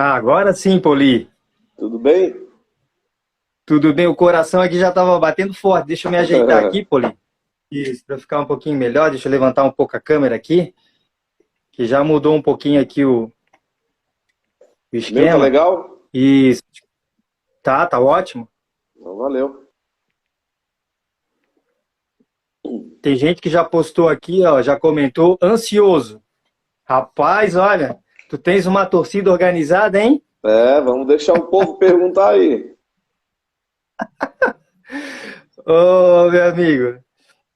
Ah, agora sim, Poli. Tudo bem? Tudo bem? O coração aqui já estava batendo forte. Deixa eu me ajeitar aqui, Poli. Isso, para ficar um pouquinho melhor. Deixa eu levantar um pouco a câmera aqui, que já mudou um pouquinho aqui o Meu, tá esquema. legal? Isso. Tá ótimo. Então, valeu. Tem gente que já postou aqui, ó, já comentou, ansioso. Rapaz, olha, tu tens uma torcida organizada, hein? Vamos deixar o povo perguntar aí. Ô, meu amigo,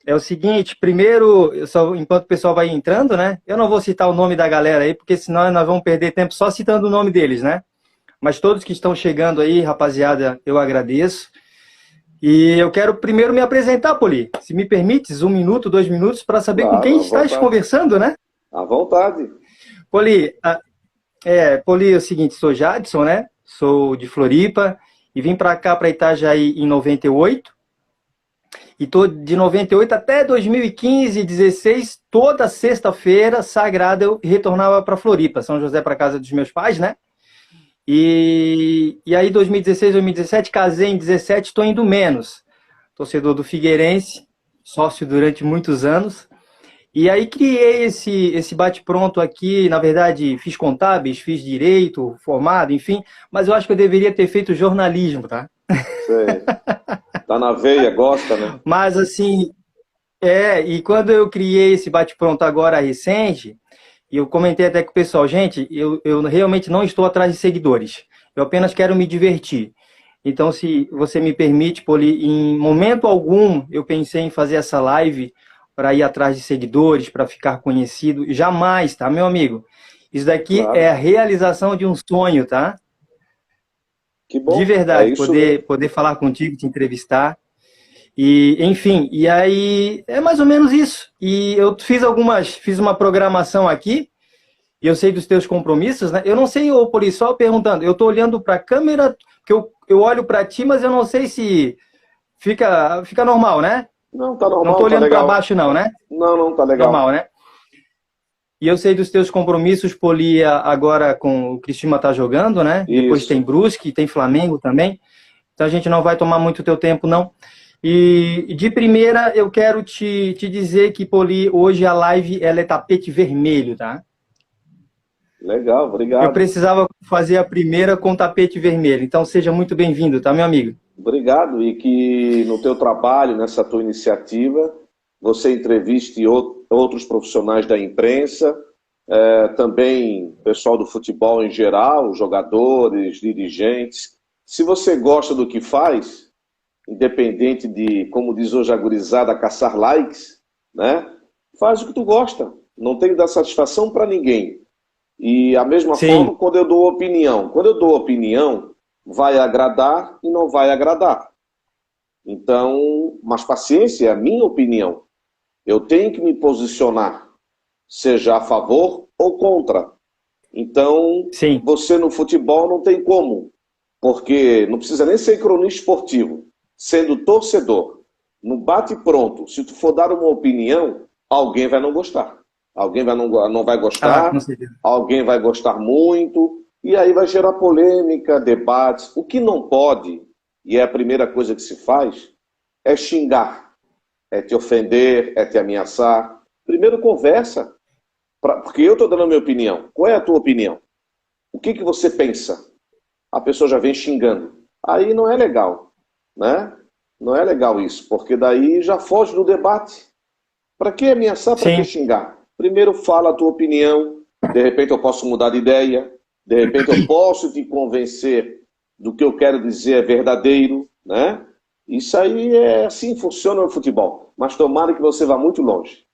é o seguinte, primeiro, enquanto o pessoal vai entrando, né? Eu não vou citar o nome da galera aí, porque senão nós vamos perder tempo só citando o nome deles, né? Mas todos que estão chegando aí, rapaziada, eu agradeço. E eu quero primeiro me apresentar, Poli. Se me permites, 1 minuto, 2 minutos, para saber com Claro, quem à estás vontade. conversando, né? À vontade. Poli, Poli, é o seguinte, sou Jadson, né? Sou de Floripa e vim para cá, para Itajaí, em 98. E tô de 98 até 2015, 16, toda sexta-feira sagrada eu retornava para Floripa, São José, para casa dos meus pais, né? E aí 2016, 2017, casei em 17, estou indo menos. Torcedor do Figueirense, sócio durante muitos anos. E aí criei esse bate-pronto aqui, na verdade fiz contábeis, fiz direito, formado, enfim, mas eu acho que eu deveria ter feito jornalismo, tá? Sei. Tá na veia, gosta, né? Mas assim, e quando eu criei esse bate-pronto agora recente, e eu comentei até com o pessoal, gente, eu realmente não estou atrás de seguidores. Eu apenas quero me divertir. Então, se você me permite, Poli, em momento algum eu pensei em fazer essa live para ir atrás de seguidores, para ficar conhecido. Jamais, tá, meu amigo? Isso daqui é a Claro. realização de um sonho, tá? Que De bom. É verdade, isso mesmo. poder falar contigo, te entrevistar. E, enfim, e aí é mais ou menos isso. E eu fiz uma programação aqui, e eu sei dos teus compromissos, né? Eu não sei, ô Policial, perguntando, eu tô olhando para a câmera, que eu olho para ti, mas eu não sei se fica normal, né? Não, tá Não tô normal, tá olhando para legal. baixo, não, né? Não, não, tá legal. Normal, né? E eu sei dos teus compromissos, Poli, agora com o Cristina tá jogando, né? Depois tem Isso. Brusque, tem Flamengo também. Então a gente não vai tomar muito teu tempo, não. E de primeira eu quero te dizer que, Poli, hoje a live ela é tapete vermelho, tá? Legal, Eu obrigado. precisava fazer a primeira com tapete vermelho. Então seja muito bem-vindo, tá, meu amigo? Obrigado. E que no teu trabalho, nessa tua iniciativa, você entreviste outros profissionais da imprensa, também pessoal do futebol em geral, jogadores, dirigentes. Se você gosta do que faz, independente de, como diz hoje a gurizada, caçar likes, né? Faz o que tu gosta. Não tem que dar satisfação para ninguém. E a mesma Sim, forma quando eu dou opinião. Quando eu dou opinião, vai agradar e não vai agradar. Então, mas paciência, é a minha opinião. Eu tenho que me posicionar, seja a favor ou contra. Então, sim, você no futebol não tem como, porque não precisa nem ser cronista esportivo, sendo torcedor, no bate pronto, se tu for dar uma opinião, alguém vai não gostar. Alguém não vai com gostar, certeza. alguém vai gostar muito, e aí vai gerar polêmica, debates. O que não pode, e é a primeira coisa que se faz, é xingar, é te ofender, é te ameaçar. Primeiro conversa, porque eu estou dando a minha opinião. Qual é a tua opinião? O que, que você pensa? A pessoa já vem xingando. Aí não é legal, né? Não é legal isso, porque daí já foge do debate. Para que ameaçar, para que Sim, xingar? Primeiro fala a tua opinião, de repente eu posso mudar de ideia, de repente eu posso te convencer do que eu quero dizer é verdadeiro, né? Isso aí é assim funciona no futebol. Mas tomara que você vá muito longe.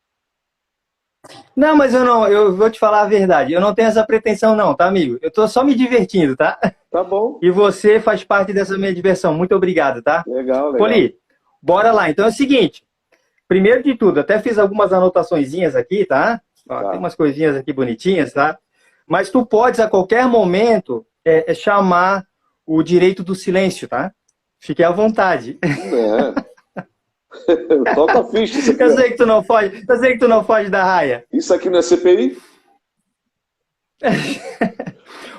não, mas eu vou te falar a verdade. Eu não tenho essa pretensão, não, tá, amigo? Eu tô só me divertindo, tá? Tá bom? E você faz parte dessa minha diversão. Muito obrigado, tá? Legal, legal. Poli, bora lá. Então é o seguinte: primeiro de tudo, até fiz algumas anotaçõezinhas aqui, tá? Ó, tem Tá. umas coisinhas aqui bonitinhas, tá? Mas tu podes, a qualquer momento, chamar o direito do silêncio, tá? Fique à vontade. É. Toca a ficha, isso aqui, Eu sei que tu não foge, eu sei que tu não foge da raia. isso aqui não é CPI?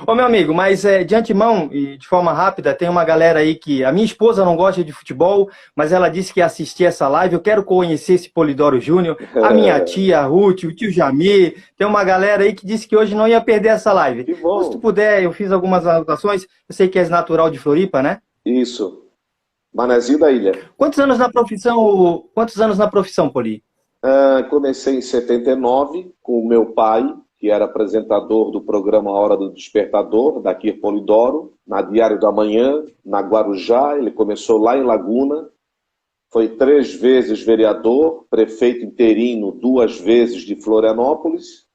Ô, meu amigo, mas de antemão e de forma rápida, tem uma galera aí que... A minha esposa não gosta de futebol, mas ela disse que ia assistir essa live. Eu quero conhecer esse Polidoro Júnior. A minha tia, a Ruth, o tio Jamir. Tem uma galera aí que disse que hoje não ia perder essa live. Que Então, se tu bom. puder, eu fiz algumas anotações. Eu sei que és natural de Floripa, né? Isso. Manezinho da Ilha. Quantos anos na profissão, Poli? Comecei em 79 com o meu pai, que era apresentador do programa Hora do Despertador, da Kir Polidoro, na Diário da Manhã, na Guarujá. Ele começou lá em Laguna, foi 3 vezes vereador, prefeito interino 2 vezes de Florianópolis.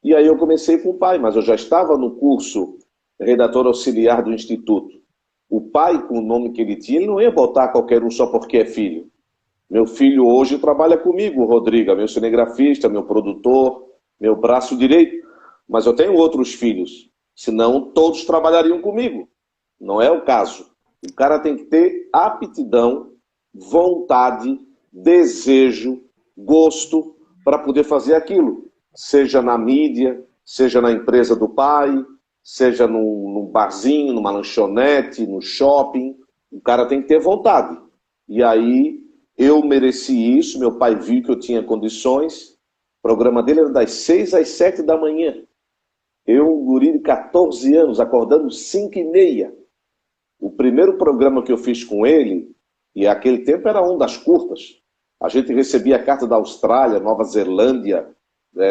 E aí eu comecei com o pai, mas eu já estava no curso redator auxiliar do Instituto. O pai, com o nome que ele tinha, ele não ia botar qualquer um só porque é filho. Meu filho hoje trabalha comigo, o Rodrigo, meu cinegrafista, meu produtor, meu braço direito. Mas eu tenho outros filhos, senão todos trabalhariam comigo. Não é o caso. O cara tem que ter aptidão, vontade, desejo, gosto para poder fazer aquilo. Seja na mídia, seja na empresa do pai, seja num barzinho, numa lanchonete, no shopping. O cara tem que ter vontade. E aí eu mereci isso, meu pai viu que eu tinha condições. O programa dele era das 6 às 7 da manhã. Eu, um guri de 14 anos, acordando 5h30. O primeiro programa que eu fiz com ele, e aquele tempo era ondas curtas. A gente recebia a carta da Austrália, Nova Zelândia,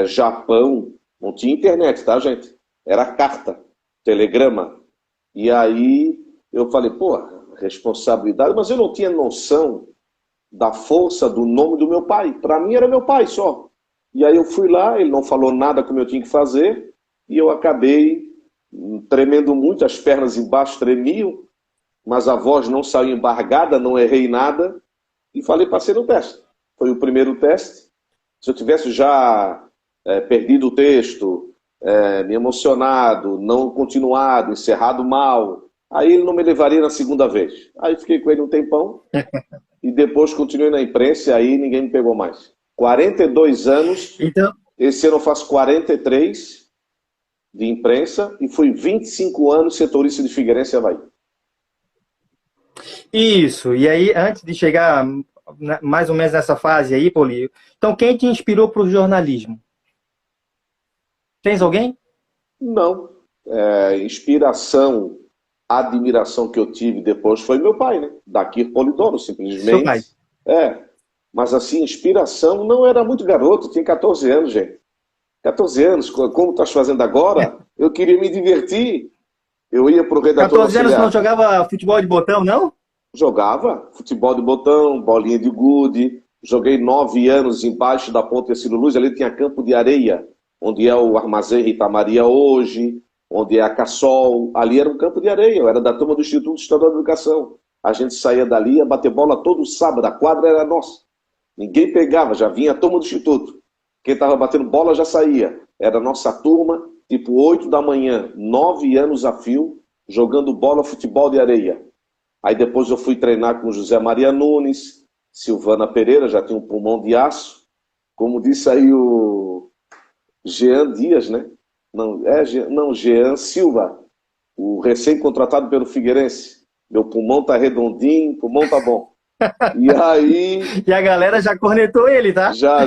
Japão. Não tinha internet, tá, gente? Era carta, telegrama. E aí eu falei, pô, responsabilidade, mas eu não tinha noção da força do nome do meu pai. Para mim era meu pai só. E aí eu fui lá, ele não falou nada como eu tinha que fazer, e eu acabei tremendo muito, as pernas embaixo tremiam, mas a voz não saiu embargada, não errei nada, e falei, passei no teste. Foi o primeiro teste. Se eu tivesse já perdido o texto, me emocionado, não continuado, encerrado mal, aí ele não me levaria na segunda vez. Aí fiquei com ele um tempão, e depois continuei na imprensa, e aí ninguém me pegou mais. 42 anos, Então, esse ano eu faço 43 de imprensa, e fui 25 anos setorista de Figueirense e Avaí. isso. E aí, antes de chegar mais ou menos nessa fase aí, Poli, então quem te inspirou para o jornalismo? Tens alguém? Não. Inspiração, admiração que eu tive depois foi meu pai, né? Da Kir Polidoro, Seu pai. simplesmente. Mas assim, inspiração não era muito garoto, tinha 14 anos, gente. 14 anos, como estás fazendo agora, eu queria me divertir. Eu ia para o redator 14 anos auxiliar. não jogava futebol de botão, não? Jogava futebol de botão, bolinha de gude. Joguei 9 anos embaixo da Ponte Ercílio Luz. Ali tinha campo de areia, onde é o Armazém Rita Maria hoje, onde é a Cassol. Ali era um campo de areia. Eu era da turma do Instituto Estadual de Educação. A gente saía dali, ia bater bola todo sábado. A quadra era nossa. Ninguém pegava, já vinha a turma do Instituto. Quem estava batendo bola já saía. Era a nossa turma, tipo 8 da manhã, 9 anos a fio, jogando bola, futebol de areia. Aí depois eu fui treinar com José Maria Nunes, Silvana Pereira, já tinha um pulmão de aço. Como disse aí o Jean Dias, né? Não, Jean Silva, o recém-contratado pelo Figueirense. Meu pulmão tá redondinho, pulmão tá bom. E aí... E a galera já cornetou ele, tá? Já.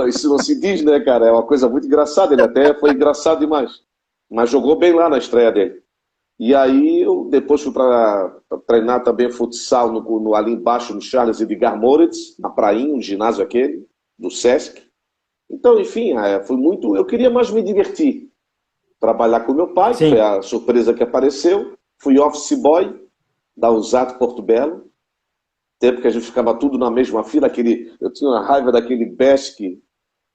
Isso não se diz, né, cara? É uma coisa muito engraçada. Ele até foi engraçado demais. Mas jogou bem lá na estreia dele. E aí eu depois fui para treinar também futsal ali embaixo no Charles Edgar Moritz, na prainha, no ginásio aquele, do Sesc. Então, enfim, foi muito... Eu queria mais me divertir. Trabalhar com meu pai, que Sim. foi a surpresa que apareceu. Fui office boy da Usato Porto Belo. Tempo que a gente ficava tudo na mesma fila. Eu tinha uma raiva daquele Besque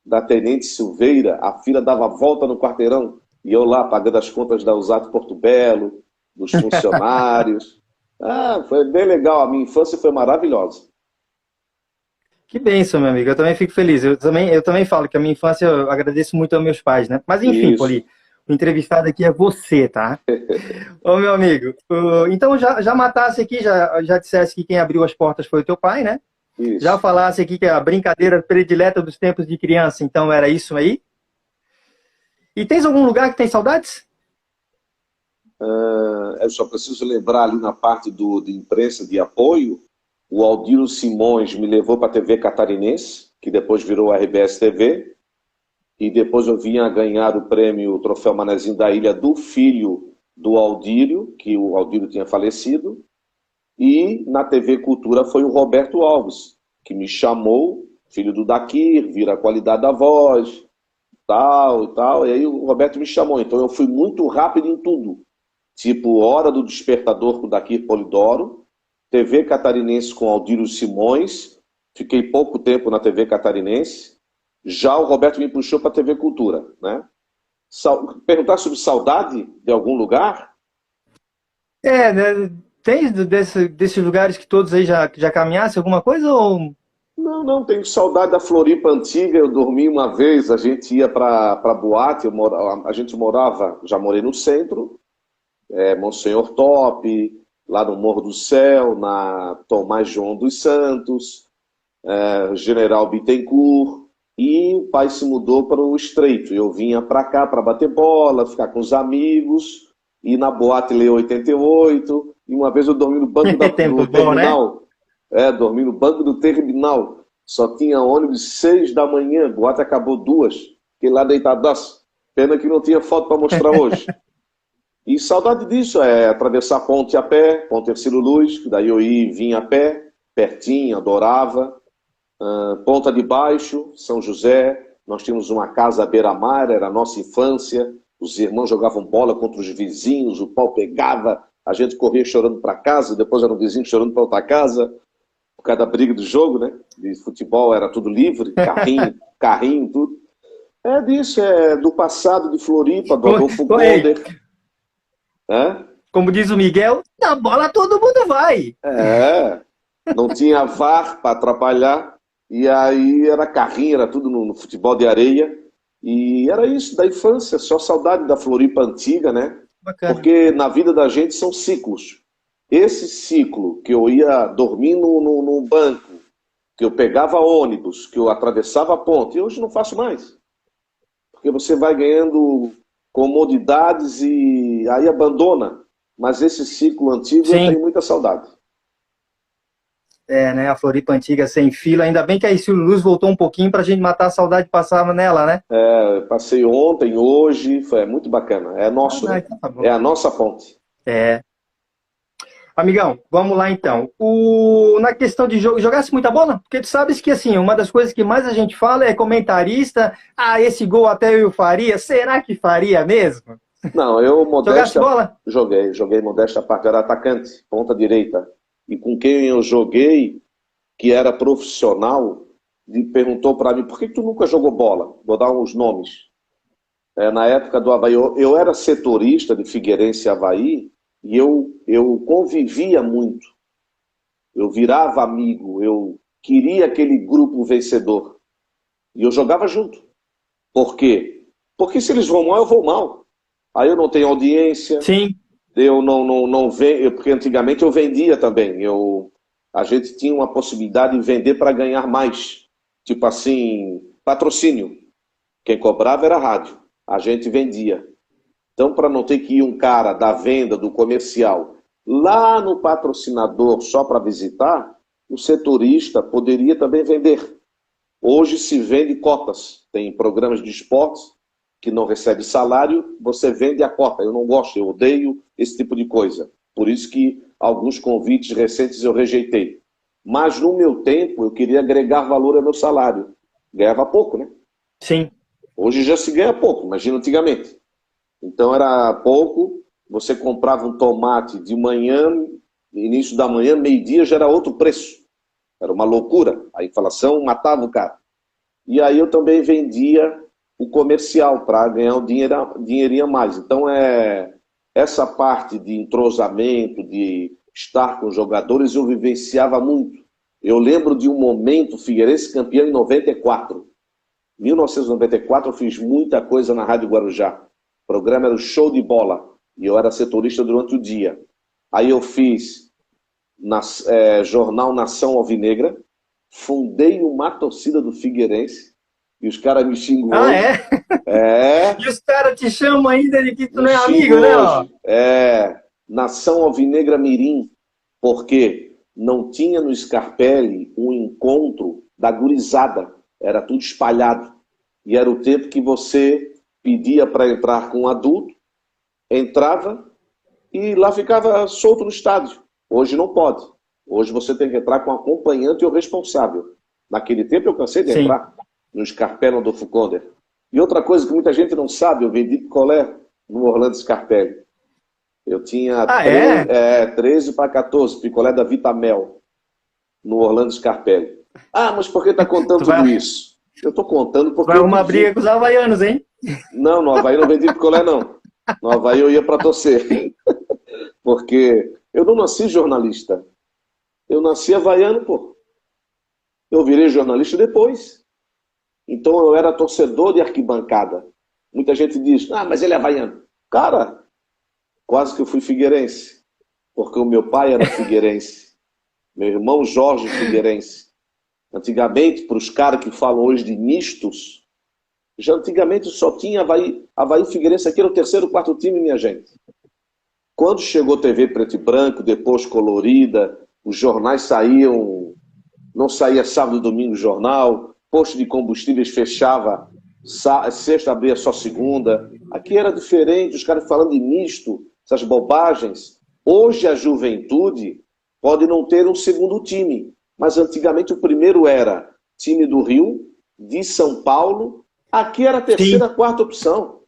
da Tenente Silveira. A fila dava volta no quarteirão. E eu lá pagando as contas da Usato Porto Belo, dos funcionários. Foi bem legal. A minha infância foi maravilhosa. Que bênção, meu amigo. Eu também fico feliz. Eu também falo que a minha infância eu agradeço muito aos meus pais, né? Mas enfim, Isso. Poli, o entrevistado aqui é você, tá? Ô, meu amigo, então já matasse aqui, já dissesse que quem abriu as portas foi o teu pai, né? Isso. Já falasse aqui que a brincadeira predileta dos tempos de criança, então era isso aí? E tens algum lugar que tem saudades? Eu só preciso lembrar ali na parte de imprensa de apoio, o Aldino Simões me levou para a TV Catarinense, que depois virou a RBS TV, e depois eu vinha ganhar o prêmio, o Troféu Manezinho da Ilha do filho do Aldírio, que o Aldírio tinha falecido, e na TV Cultura foi o Roberto Alves, que me chamou, filho do Daquir, vira a qualidade da voz, tal e tal, e aí o Roberto me chamou, então eu fui muito rápido em tudo, tipo Hora do Despertador com o Daquir Polidoro, TV Catarinense com Aldírio Simões, fiquei pouco tempo na TV Catarinense, já o Roberto me puxou para a TV Cultura, né? Perguntar sobre saudade de algum lugar? Né? Tem desses lugares que todos aí já caminhassem alguma coisa ou... Não, não, tenho saudade da Floripa antiga. Eu dormi uma vez, a gente ia para boate, a gente morava, já morei no centro, Monsenhor Top, lá no Morro do Céu, na Tomás João dos Santos, General Bittencourt, e o pai se mudou para o Estreito. Eu vinha para cá para bater bola, ficar com os amigos, ir na boate Leo 88, e uma vez eu dormi no banco Tempo do bom, terminal. Né? Dormi no banco do terminal. Só tinha ônibus 6 da manhã, a boate acabou 2. Fiquei lá deitadaço. Pena que não tinha foto para mostrar hoje. E saudade disso, atravessar a ponte a pé, Ponte Hercílio Luz, que daí eu ia e vinha a pé, pertinho, adorava. Ponta de Baixo, São José, nós tínhamos uma casa à beira-mar, era a nossa infância, os irmãos jogavam bola contra os vizinhos, o pau pegava, a gente corria chorando para casa, depois era um vizinho chorando para outra casa, por causa da briga do jogo, né? De futebol era tudo livre, carrinho, tudo. É disso, do passado de Floripa, do Adolfo Gonder. Como diz o Miguel, na bola todo mundo vai. Não tinha VAR para atrapalhar, e aí era carrinho, era tudo no futebol de areia, e era isso da infância, só saudade da Floripa antiga, né? Bacana. Porque na vida da gente são ciclos. Esse ciclo que eu ia dormir no banco, que eu pegava ônibus, que eu atravessava a ponte, e hoje não faço mais. Porque você vai ganhando comodidades e aí abandona. Mas esse ciclo antigo eu tenho muita saudade. Né? A Floripa antiga sem fila. Ainda bem que a Hercílio Luz voltou um pouquinho pra gente matar a saudade que passava nela, né? Passei ontem, hoje, foi muito bacana. É nosso, né? Então tá bom. É a nossa ponte. Amigão, vamos lá então. Na questão de jogo, jogasse muita bola? Porque tu sabes que, assim, uma das coisas que mais a gente fala é comentarista. Esse gol até eu faria. Será que faria mesmo? Não, eu modesta. Jogasse bola? Joguei modesta parte. Era atacante, ponta direita. E com quem eu joguei, que era profissional, perguntou para mim, por que tu nunca jogou bola? Vou dar uns nomes. Na época do Avaí, eu era setorista de Figueirense e Avaí, e eu convivia muito. Eu virava amigo, eu queria aquele grupo vencedor. E eu jogava junto. Por quê? Porque se eles vão mal, eu vou mal. Aí eu não tenho audiência. Sim. Eu não vendo, porque antigamente eu vendia também. A gente tinha uma possibilidade de vender para ganhar mais. Tipo assim, patrocínio. Quem cobrava era a rádio. A gente vendia. Então, para não ter que ir um cara da venda, do comercial, lá no patrocinador só para visitar, o setorista poderia também vender. Hoje se vende cotas. Tem programas de esportes que não recebe salário, você vende a cota. Eu não gosto, eu odeio esse tipo de coisa. Por isso que alguns convites recentes eu rejeitei. Mas no meu tempo, eu queria agregar valor ao meu salário. Ganhava pouco, né? Sim. Hoje já se ganha pouco, imagina antigamente. Então era pouco, você comprava um tomate de manhã, início da manhã, meio-dia já era outro preço. Era uma loucura. A inflação matava o cara. E aí eu também vendia o comercial para ganhar um dinheirinho a mais. Então essa parte de entrosamento, de estar com os jogadores, eu vivenciava muito. Eu lembro de um momento, Figueirense campeão em 94. 1994 eu fiz muita coisa na Rádio Guarujá. O programa era o Show de Bola. E eu era setorista durante o dia. Aí eu fiz Jornal Nação Alvinegra. Fundei uma torcida do Figueirense. E os caras me xingam Ah, hoje. é? É, E os caras te chamam ainda de que tu me não é xingam amigo, né? Ó? hoje. É, Nação Alvinegra Mirim. Porque não tinha no Scarpelli um encontro da gurizada. Era tudo espalhado. E era o tempo que você pedia para entrar com um adulto, entrava e lá ficava solto no estádio. Hoje não pode. Hoje você tem que entrar com um acompanhante ou responsável. Naquele tempo eu cansei de Sim. entrar no Scarpelli ou do Fuconder. E outra coisa que muita gente não sabe, eu vendi picolé no Orlando Scarpelli. Eu tinha Ah, é? 13 para 14, picolé da Vitamel, no Orlando Scarpelli. Ah, mas por que está contando Tu vai, tudo isso? Eu estou contando tu porque vai eu arrumar briga pedi. com os havaianos, hein? Não, no Havaí não vendi picolé, não. No Havaí eu ia para torcer. Porque eu não nasci jornalista. Eu nasci havaiano, pô. Eu virei jornalista depois. Então eu era torcedor de arquibancada. Muita gente diz, ah, mas ele é havaiano. Cara, quase que eu fui figueirense. Porque o meu pai era figueirense. Meu irmão Jorge figueirense. Antigamente, para os caras que falam hoje de mistos, já antigamente só tinha Havaí. Havaí Figueirense aqui era o terceiro, quarto time, minha gente. Quando chegou TV preto e branco, depois colorida, os jornais saíam, não saía sábado e domingo jornal, posto de combustíveis fechava, sexta abria só segunda. Aqui era diferente, os caras falando de misto, essas bobagens. Hoje a juventude pode não ter um segundo time, mas antigamente o primeiro era time do Rio, de São Paulo, aqui era a Sim. terceira, quarta opção.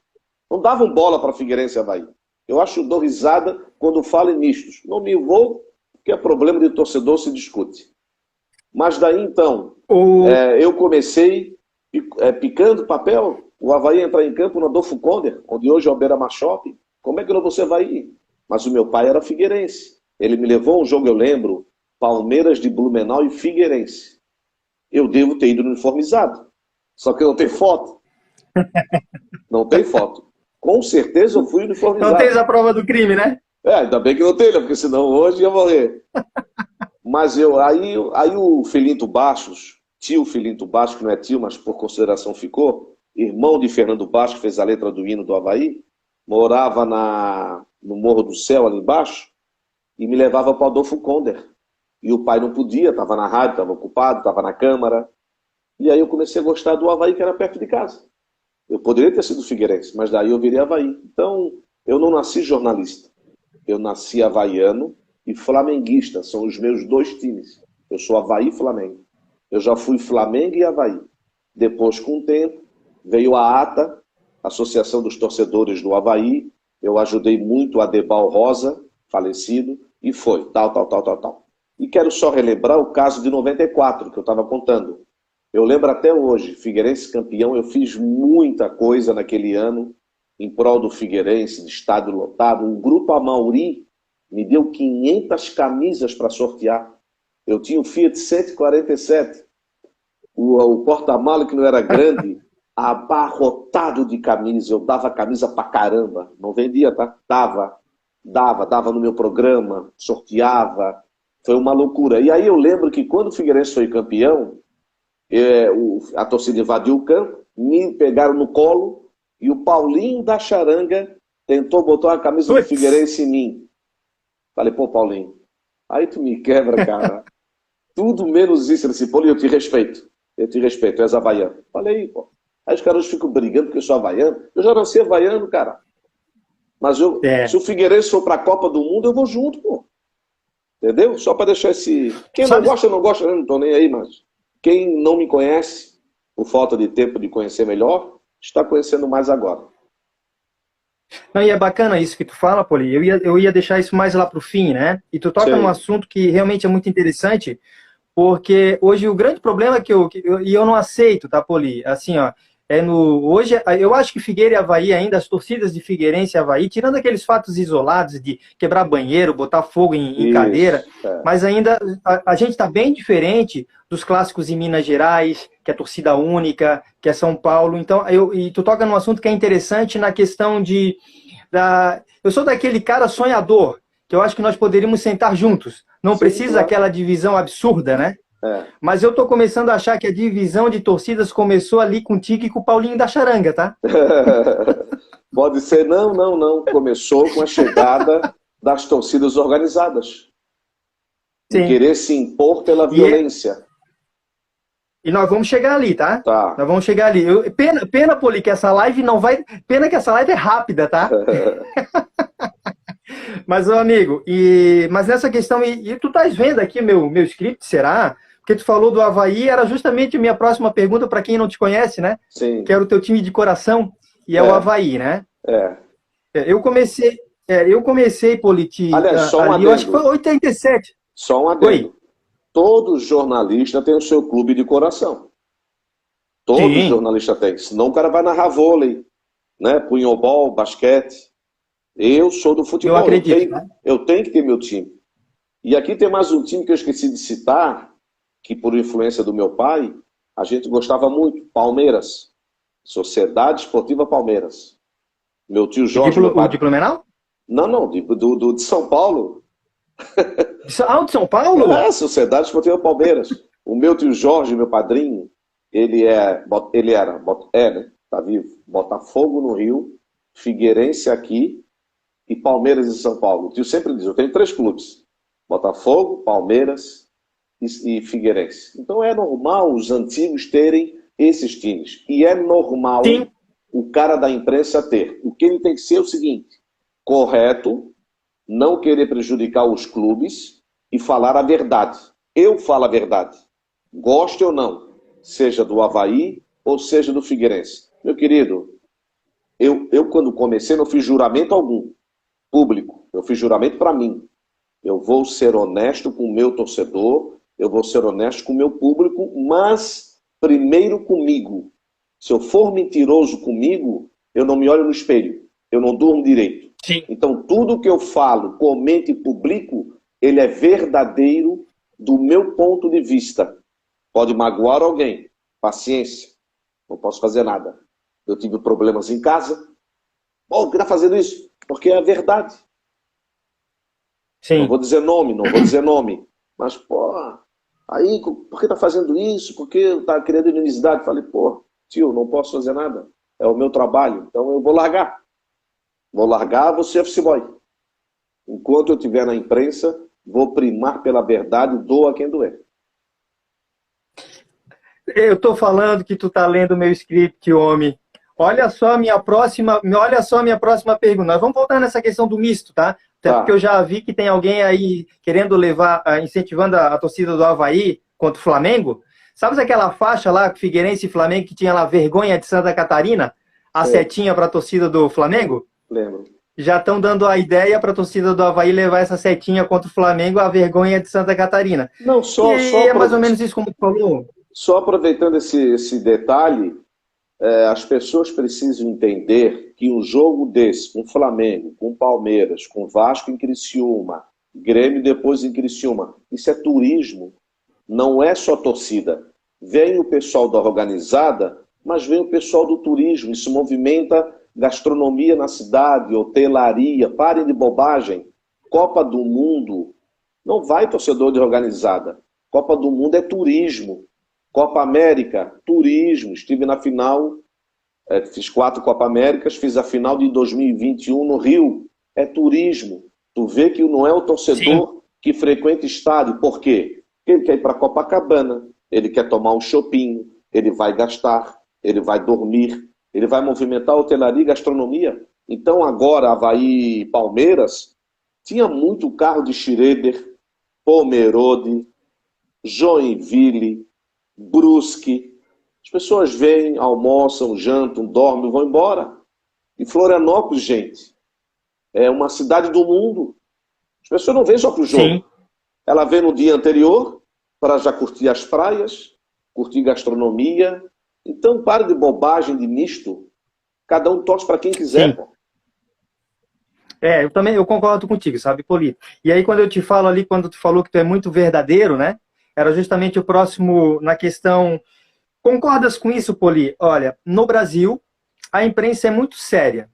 Não davam bola para Figueirense e Havaí. Eu acho dou risada quando falo em mistos. Não me envolvo, porque é problema de torcedor, se discute. Mas daí então, O... eu comecei picando papel, o Havaí entrar em campo no Adolfo Conde, onde hoje é o Beira-Mar Shopping. Como é que não você vai ir? Mas o meu pai era figueirense. Ele me levou a um jogo, eu lembro, Palmeiras de Blumenau e Figueirense. Eu devo ter ido uniformizado. Só que não tem foto. Não tem foto. Com certeza eu fui Não tens uniformizado. a prova do crime, né? Ainda bem que não tem, né? Porque senão hoje ia morrer. Mas aí o Filinto Bastos, tio Filinto Bastos, que não é tio, mas por consideração ficou, irmão de Fernando Bastos, que fez a letra do hino do Havaí, morava no Morro do Céu, ali embaixo, e me levava para o Adolfo Konder. E o pai não podia, estava na rádio, estava ocupado, estava na Câmara. E aí eu comecei a gostar do Havaí, que era perto de casa. Eu poderia ter sido figueirense, mas daí eu virei Havaí. Então, eu não nasci jornalista. Eu nasci havaiano e flamenguista. São os meus dois times. Eu sou Havaí e Flamengo. Eu já fui Flamengo e Havaí. Depois, com o tempo, veio a ATA, Associação dos Torcedores do Havaí. Eu ajudei muito a Debal Rosa, falecido, e foi, tal. E quero só relembrar o caso de 94, que eu estava contando. Eu lembro até hoje, Figueirense campeão, eu fiz muita coisa naquele ano em prol do Figueirense, de estádio lotado. O Grupo Amauri me deu 500 camisas para sortear. Eu tinha o Fiat 147, o porta-mala que não era grande, abarrotado de camisas. Eu dava camisa pra caramba. Não vendia, tá? Dava no meu programa, sorteava. Foi uma loucura. E aí eu lembro que quando o Figueirense foi campeão, a torcida invadiu o campo, me pegaram no colo e o Paulinho da Charanga tentou botar a camisa do Figueirense em mim. Falei, pô, Paulinho, aí tu me quebra, cara. Tudo menos isso. Ele disse, Paulinho, eu te respeito, tu és havaiano. Falei, pô. Aí os caras ficam brigando porque eu sou havaiano. Eu já nasci havaiano, cara. Mas se o Figueirense for pra Copa do Mundo, eu vou junto, pô. Entendeu? Só pra deixar esse... Quem não gosta, não gosta, eu não tô nem aí, mas... Quem não me conhece, por falta de tempo de conhecer melhor, está conhecendo mais agora. Não, e é bacana isso que tu fala, Poli. Eu ia deixar isso mais lá para o fim, né? E tu toca num Sim. assunto que realmente é muito interessante, porque hoje o grande problema e eu não aceito, tá, Poli? Assim, ó, hoje eu acho que Figueira e Havaí ainda, as torcidas de Figueirense e Havaí, tirando aqueles fatos isolados de quebrar banheiro, botar fogo em cadeira, mas ainda a gente está bem diferente dos clássicos em Minas Gerais, que é torcida única, que é São Paulo. Então, e tu toca num assunto que é interessante na questão eu sou daquele cara sonhador, que eu acho que nós poderíamos sentar juntos. Não Sim, precisa claro. aquela divisão absurda, né? É. Mas eu tô começando a achar que a divisão de torcidas começou ali contigo e com o Paulinho da Charanga, tá? Pode ser, não, não, não. Começou com a chegada das torcidas organizadas, de Sim. querer se impor pela E, é- violência. e nós vamos chegar ali, tá? Tá. Nós vamos chegar ali. Pena, Poli, que essa live não vai. Pena que essa live é rápida, tá? Mas, meu amigo, mas nessa questão, e tu estás vendo aqui meu script, será? Porque tu falou do Avaí, era justamente a minha próxima pergunta para quem não te conhece, né? Sim. Que era o teu time de coração, e é o Avaí, né? É. Eu comecei, Politi, Aliás, só um ali, eu acho que adendo. foi 87. Só um Oi? adendo. Todo jornalista tem o seu clube de coração. Todo Sim. jornalista tem. Senão o cara vai narrar vôlei, né? Punhobol, basquete. Eu sou do futebol. Eu acredito, né? Eu tenho que ter meu time. E aqui tem mais um time que eu esqueci de citar, que por influência do meu pai, a gente gostava muito. Palmeiras. Sociedade Esportiva Palmeiras. Meu tio Jorge... O de Blumenau? Não, de São Paulo. De São Paulo? É, Sociedade Esportiva Palmeiras. O meu tio Jorge, meu padrinho, ele era, né? Tá vivo. Botafogo no Rio, Figueirense aqui e Palmeiras em São Paulo. O tio sempre diz, eu tenho 3 clubes. Botafogo, Palmeiras e Figueirense. Então é normal os antigos terem esses times. E é normal Sim. o cara da imprensa ter. O que ele tem que ser é o seguinte, correto, não querer prejudicar os clubes e falar a verdade. Eu falo a verdade. Goste ou não, seja do Avaí ou seja do Figueirense. Meu querido, eu quando comecei não fiz juramento algum, público. Eu fiz juramento para mim. Eu vou ser honesto com o meu torcedor, eu vou ser honesto com o meu público, mas primeiro comigo. Se eu for mentiroso comigo, eu não me olho no espelho, eu não durmo direito. Sim. Então, tudo que eu falo, comento e publico, ele é verdadeiro do meu ponto de vista. Pode magoar alguém, paciência, não posso fazer nada. Eu tive problemas em casa, por que está fazendo isso? Porque é a verdade. Sim. Não vou dizer nome, mas, pô, aí, por que está fazendo isso? Por que está criando inimizade? Falei, pô, tio, não posso fazer nada, é o meu trabalho, então eu vou largar. Vou ser office boy. Enquanto eu estiver na imprensa, vou primar pela verdade, doa quem doer. Eu tô falando que tu tá lendo o meu script, homem. Olha só a minha próxima pergunta. Nós vamos voltar nessa questão do misto, tá? Até porque eu já vi que tem alguém aí querendo levar, incentivando a torcida do Avaí contra o Flamengo. Sabe aquela faixa lá, Figueirense e Flamengo, que tinha lá vergonha de Santa Catarina? A setinha para a torcida do Flamengo? Lembro. Já estão dando a ideia para a torcida do Avaí levar essa setinha contra o Flamengo, a vergonha de Santa Catarina. Não, só é mais ou menos isso como tu falou. Só aproveitando esse detalhe, as pessoas precisam entender que um jogo desse, com Flamengo, com Palmeiras, com Vasco em Criciúma, Grêmio depois em Criciúma, isso é turismo, não é só torcida. Vem o pessoal da organizada, mas vem o pessoal do turismo, isso movimenta gastronomia na cidade, hotelaria, parem de bobagem. Copa do Mundo, não vai torcedor de organizada. Copa do Mundo é turismo. Copa América, turismo. Estive na final, fiz 4 Copa Américas, fiz a final de 2021 no Rio. É turismo. Tu vê que não é o torcedor Sim. que frequenta estádio. Por quê? Porque ele quer ir para Copacabana, ele quer tomar um chopinho, ele vai gastar, ele vai dormir, ele vai movimentar hotelaria e gastronomia. Então agora, Avaí e Palmeiras, tinha muito carro de Schroeder, Pomerode, Joinville, Brusque. As pessoas vêm, almoçam, jantam, dormem, vão embora. E Florianópolis, gente, é uma cidade do mundo. As pessoas não vêm só para o jogo. Sim. Ela vem no dia anterior para já curtir as praias, curtir gastronomia. Então, pare de bobagem, de misto. Cada um torce para quem quiser. Pô. Eu concordo contigo, sabe, Poli? E aí, quando eu te falo ali, quando tu falou que tu é muito verdadeiro, né? Era justamente o próximo na questão... Concordas com isso, Poli? Olha, no Brasil, a imprensa é muito séria.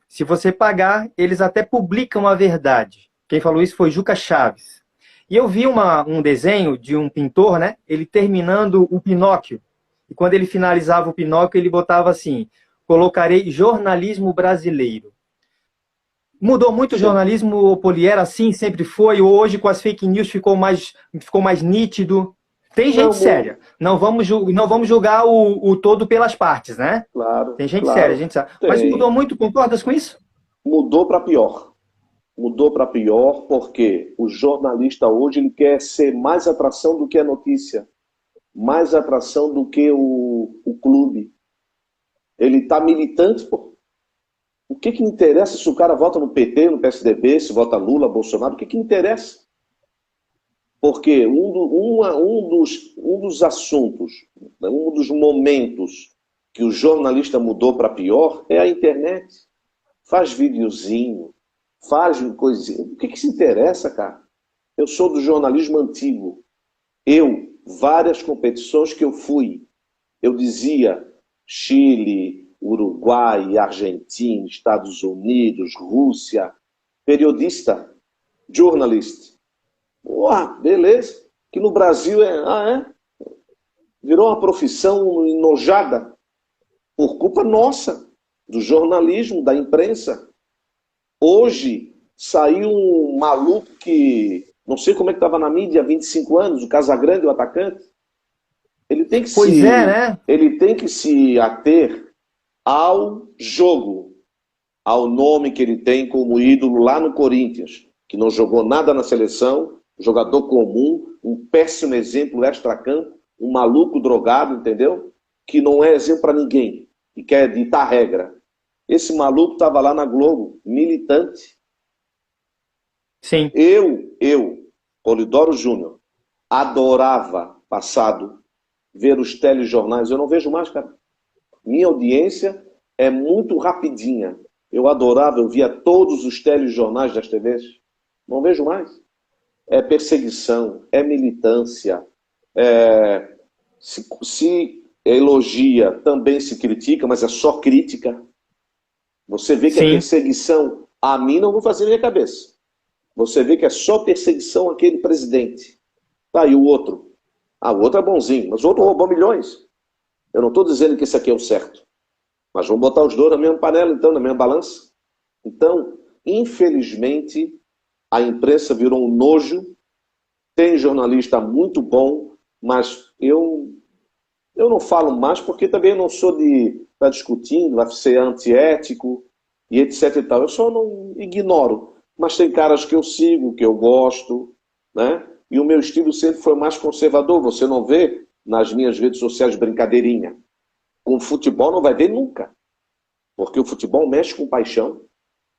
Se você pagar, eles até publicam a verdade. Quem falou isso foi Juca Chaves. E eu vi um desenho de um pintor, né? Ele terminando o Pinóquio. E quando ele finalizava o Pinóquio, ele botava assim: colocarei jornalismo brasileiro. Mudou muito o Sim. jornalismo, Poli? Era assim, sempre foi? Ou hoje, com as fake news, ficou mais nítido? Tem gente Não, séria. Não vamos julgar o todo pelas partes, né? claro, Tem gente séria, a claro. gente sabe. Mas mudou Tem. muito, concordas com isso? Mudou para pior. Mudou para pior porque o jornalista hoje ele quer ser mais atração do que a notícia, mais atração do que o clube. Ele está militante, pô. O que que interessa se o cara vota no PT, no PSDB, se vota Lula, Bolsonaro? O que que interessa? Porque um dos assuntos, um dos momentos que o jornalista mudou para pior é a internet. Faz videozinho, faz coisinha. O que que se interessa, cara? Eu sou do jornalismo antigo. Várias competições que eu fui, eu dizia Chile, Uruguai, Argentina, Estados Unidos, Rússia, periodista, jornalista. Uau, beleza. Que no Brasil virou uma profissão enojada por culpa nossa, do jornalismo, da imprensa. Hoje saiu um maluco que, não sei como é que estava na mídia há 25 anos, o Casagrande, o atacante. Ele tem que Pois é, se, né? ele tem que se ater ao jogo, ao nome que ele tem como ídolo lá no Corinthians, que não jogou nada na seleção, jogador comum, um péssimo exemplo extracampo, um maluco drogado, entendeu? Que não é exemplo para ninguém e quer ditar regra. Esse maluco estava lá na Globo, militante. Sim. Polidoro Júnior, adorava, passado, ver os telejornais. Eu não vejo mais, cara. Minha audiência é muito rapidinha. Eu adorava, eu via todos os telejornais das TVs. Não vejo mais. É perseguição, é militância. Se elogia, também se critica, mas é só crítica. Você vê que é Sim. perseguição. A mim não vou fazer na minha cabeça. Você vê que é só perseguição àquele presidente. Tá, e o outro? Ah, o outro é bonzinho, mas o outro roubou milhões. Eu não estou dizendo que esse aqui é o certo. Mas vamos botar os dois na mesma panela, então, na mesma balança. Então, infelizmente, a imprensa virou um nojo. Tem jornalista muito bom, mas eu não falo mais porque também eu não sou de estar discutindo, vai ser antiético e etc e tal. Eu só não ignoro. Mas tem caras que eu sigo, que eu gosto, né? E o meu estilo sempre foi mais conservador. Você não vê nas minhas redes sociais brincadeirinha. Com o futebol não vai ver nunca. Porque o futebol mexe com paixão.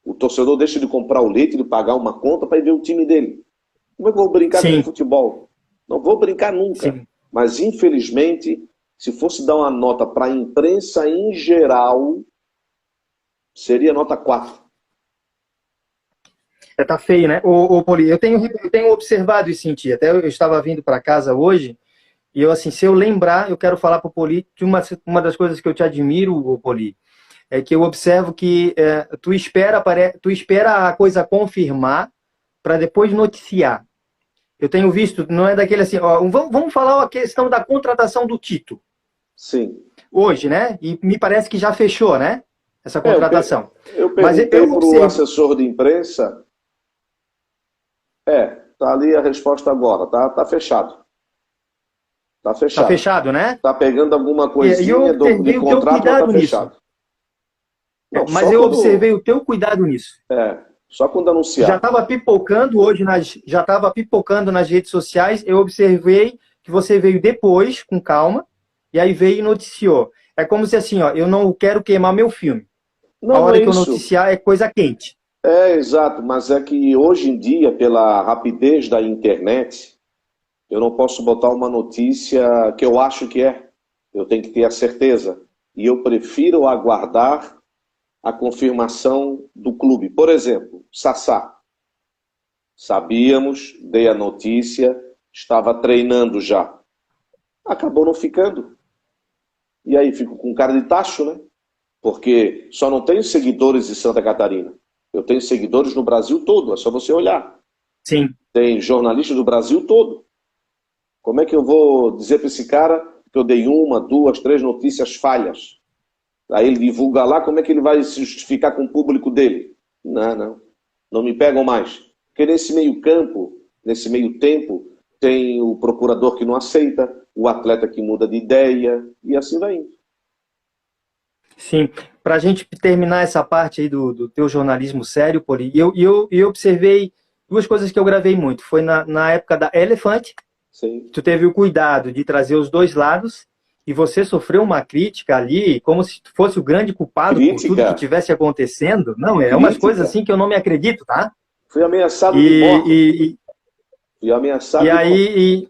O torcedor deixa de comprar o leite, de pagar uma conta para ir ver o time dele. Como é que eu vou brincar com Sim. futebol? Não vou brincar nunca. Sim. Mas, infelizmente, se fosse dar uma nota para a imprensa em geral, seria nota 4. Tá feio, né? Poli, eu tenho observado isso em ti. Até eu estava vindo para casa hoje e eu, assim, se eu lembrar, eu quero falar para o Poli de uma das coisas que eu te admiro, ô Poli, é que eu observo que tu espera a coisa confirmar para depois noticiar. Eu tenho visto, não é daquele assim, ó, vamos falar a questão da contratação do Tito, Sim. hoje, né? E me parece que já fechou, né? Essa contratação. Eu Mas perguntei eu para o observo. assessor de imprensa. Tá ali a resposta agora. Tá fechado. Tá Tá fechado. fechado, né? Tá pegando alguma E eu coisinha de observei o teu contrato, mas tá cuidado nisso. fechado. Não, Mas só eu quando. observei o teu cuidado nisso. Só quando Já anunciar. estava pipocando hoje, já estava pipocando nas redes sociais. Eu observei que você veio depois, com calma, e aí veio e noticiou. É como se assim, ó, eu não quero queimar meu filme. A Não, não hora é que eu isso. noticiar é coisa quente. Exato, mas é que hoje em dia, pela rapidez da internet, eu não posso botar uma notícia que eu acho que é. Eu tenho que ter a certeza. E eu prefiro aguardar a confirmação do clube. Por exemplo, Sassá. Sabíamos, dei a notícia, estava treinando já. Acabou não ficando. E aí fico com cara de tacho, né? Porque só não tenho seguidores em Santa Catarina. Eu tenho seguidores no Brasil todo, é só você olhar. Sim, Tem jornalistas do Brasil todo. Como é que eu vou dizer para esse cara que eu dei uma, duas, três notícias falhas? Aí ele divulga lá, como é que ele vai se justificar com o público dele? Não, não. Não me pegam mais. Porque nesse meio campo, nesse meio tempo, tem o procurador que não aceita, o atleta que muda de ideia, e assim vai indo. sim. Para a gente terminar essa parte aí do teu jornalismo sério, Poli, eu observei duas coisas que eu gravei muito. Foi na época da Elefante, Sim. tu teve o cuidado de trazer os dois lados e você sofreu uma crítica ali, como se tu fosse o grande culpado por tudo que Crítica, tivesse acontecendo. Não, é umas coisas crítica. assim que eu não me acredito, tá? Fui ameaçado de morte. E, Fui e, ameaçado e de morte. aí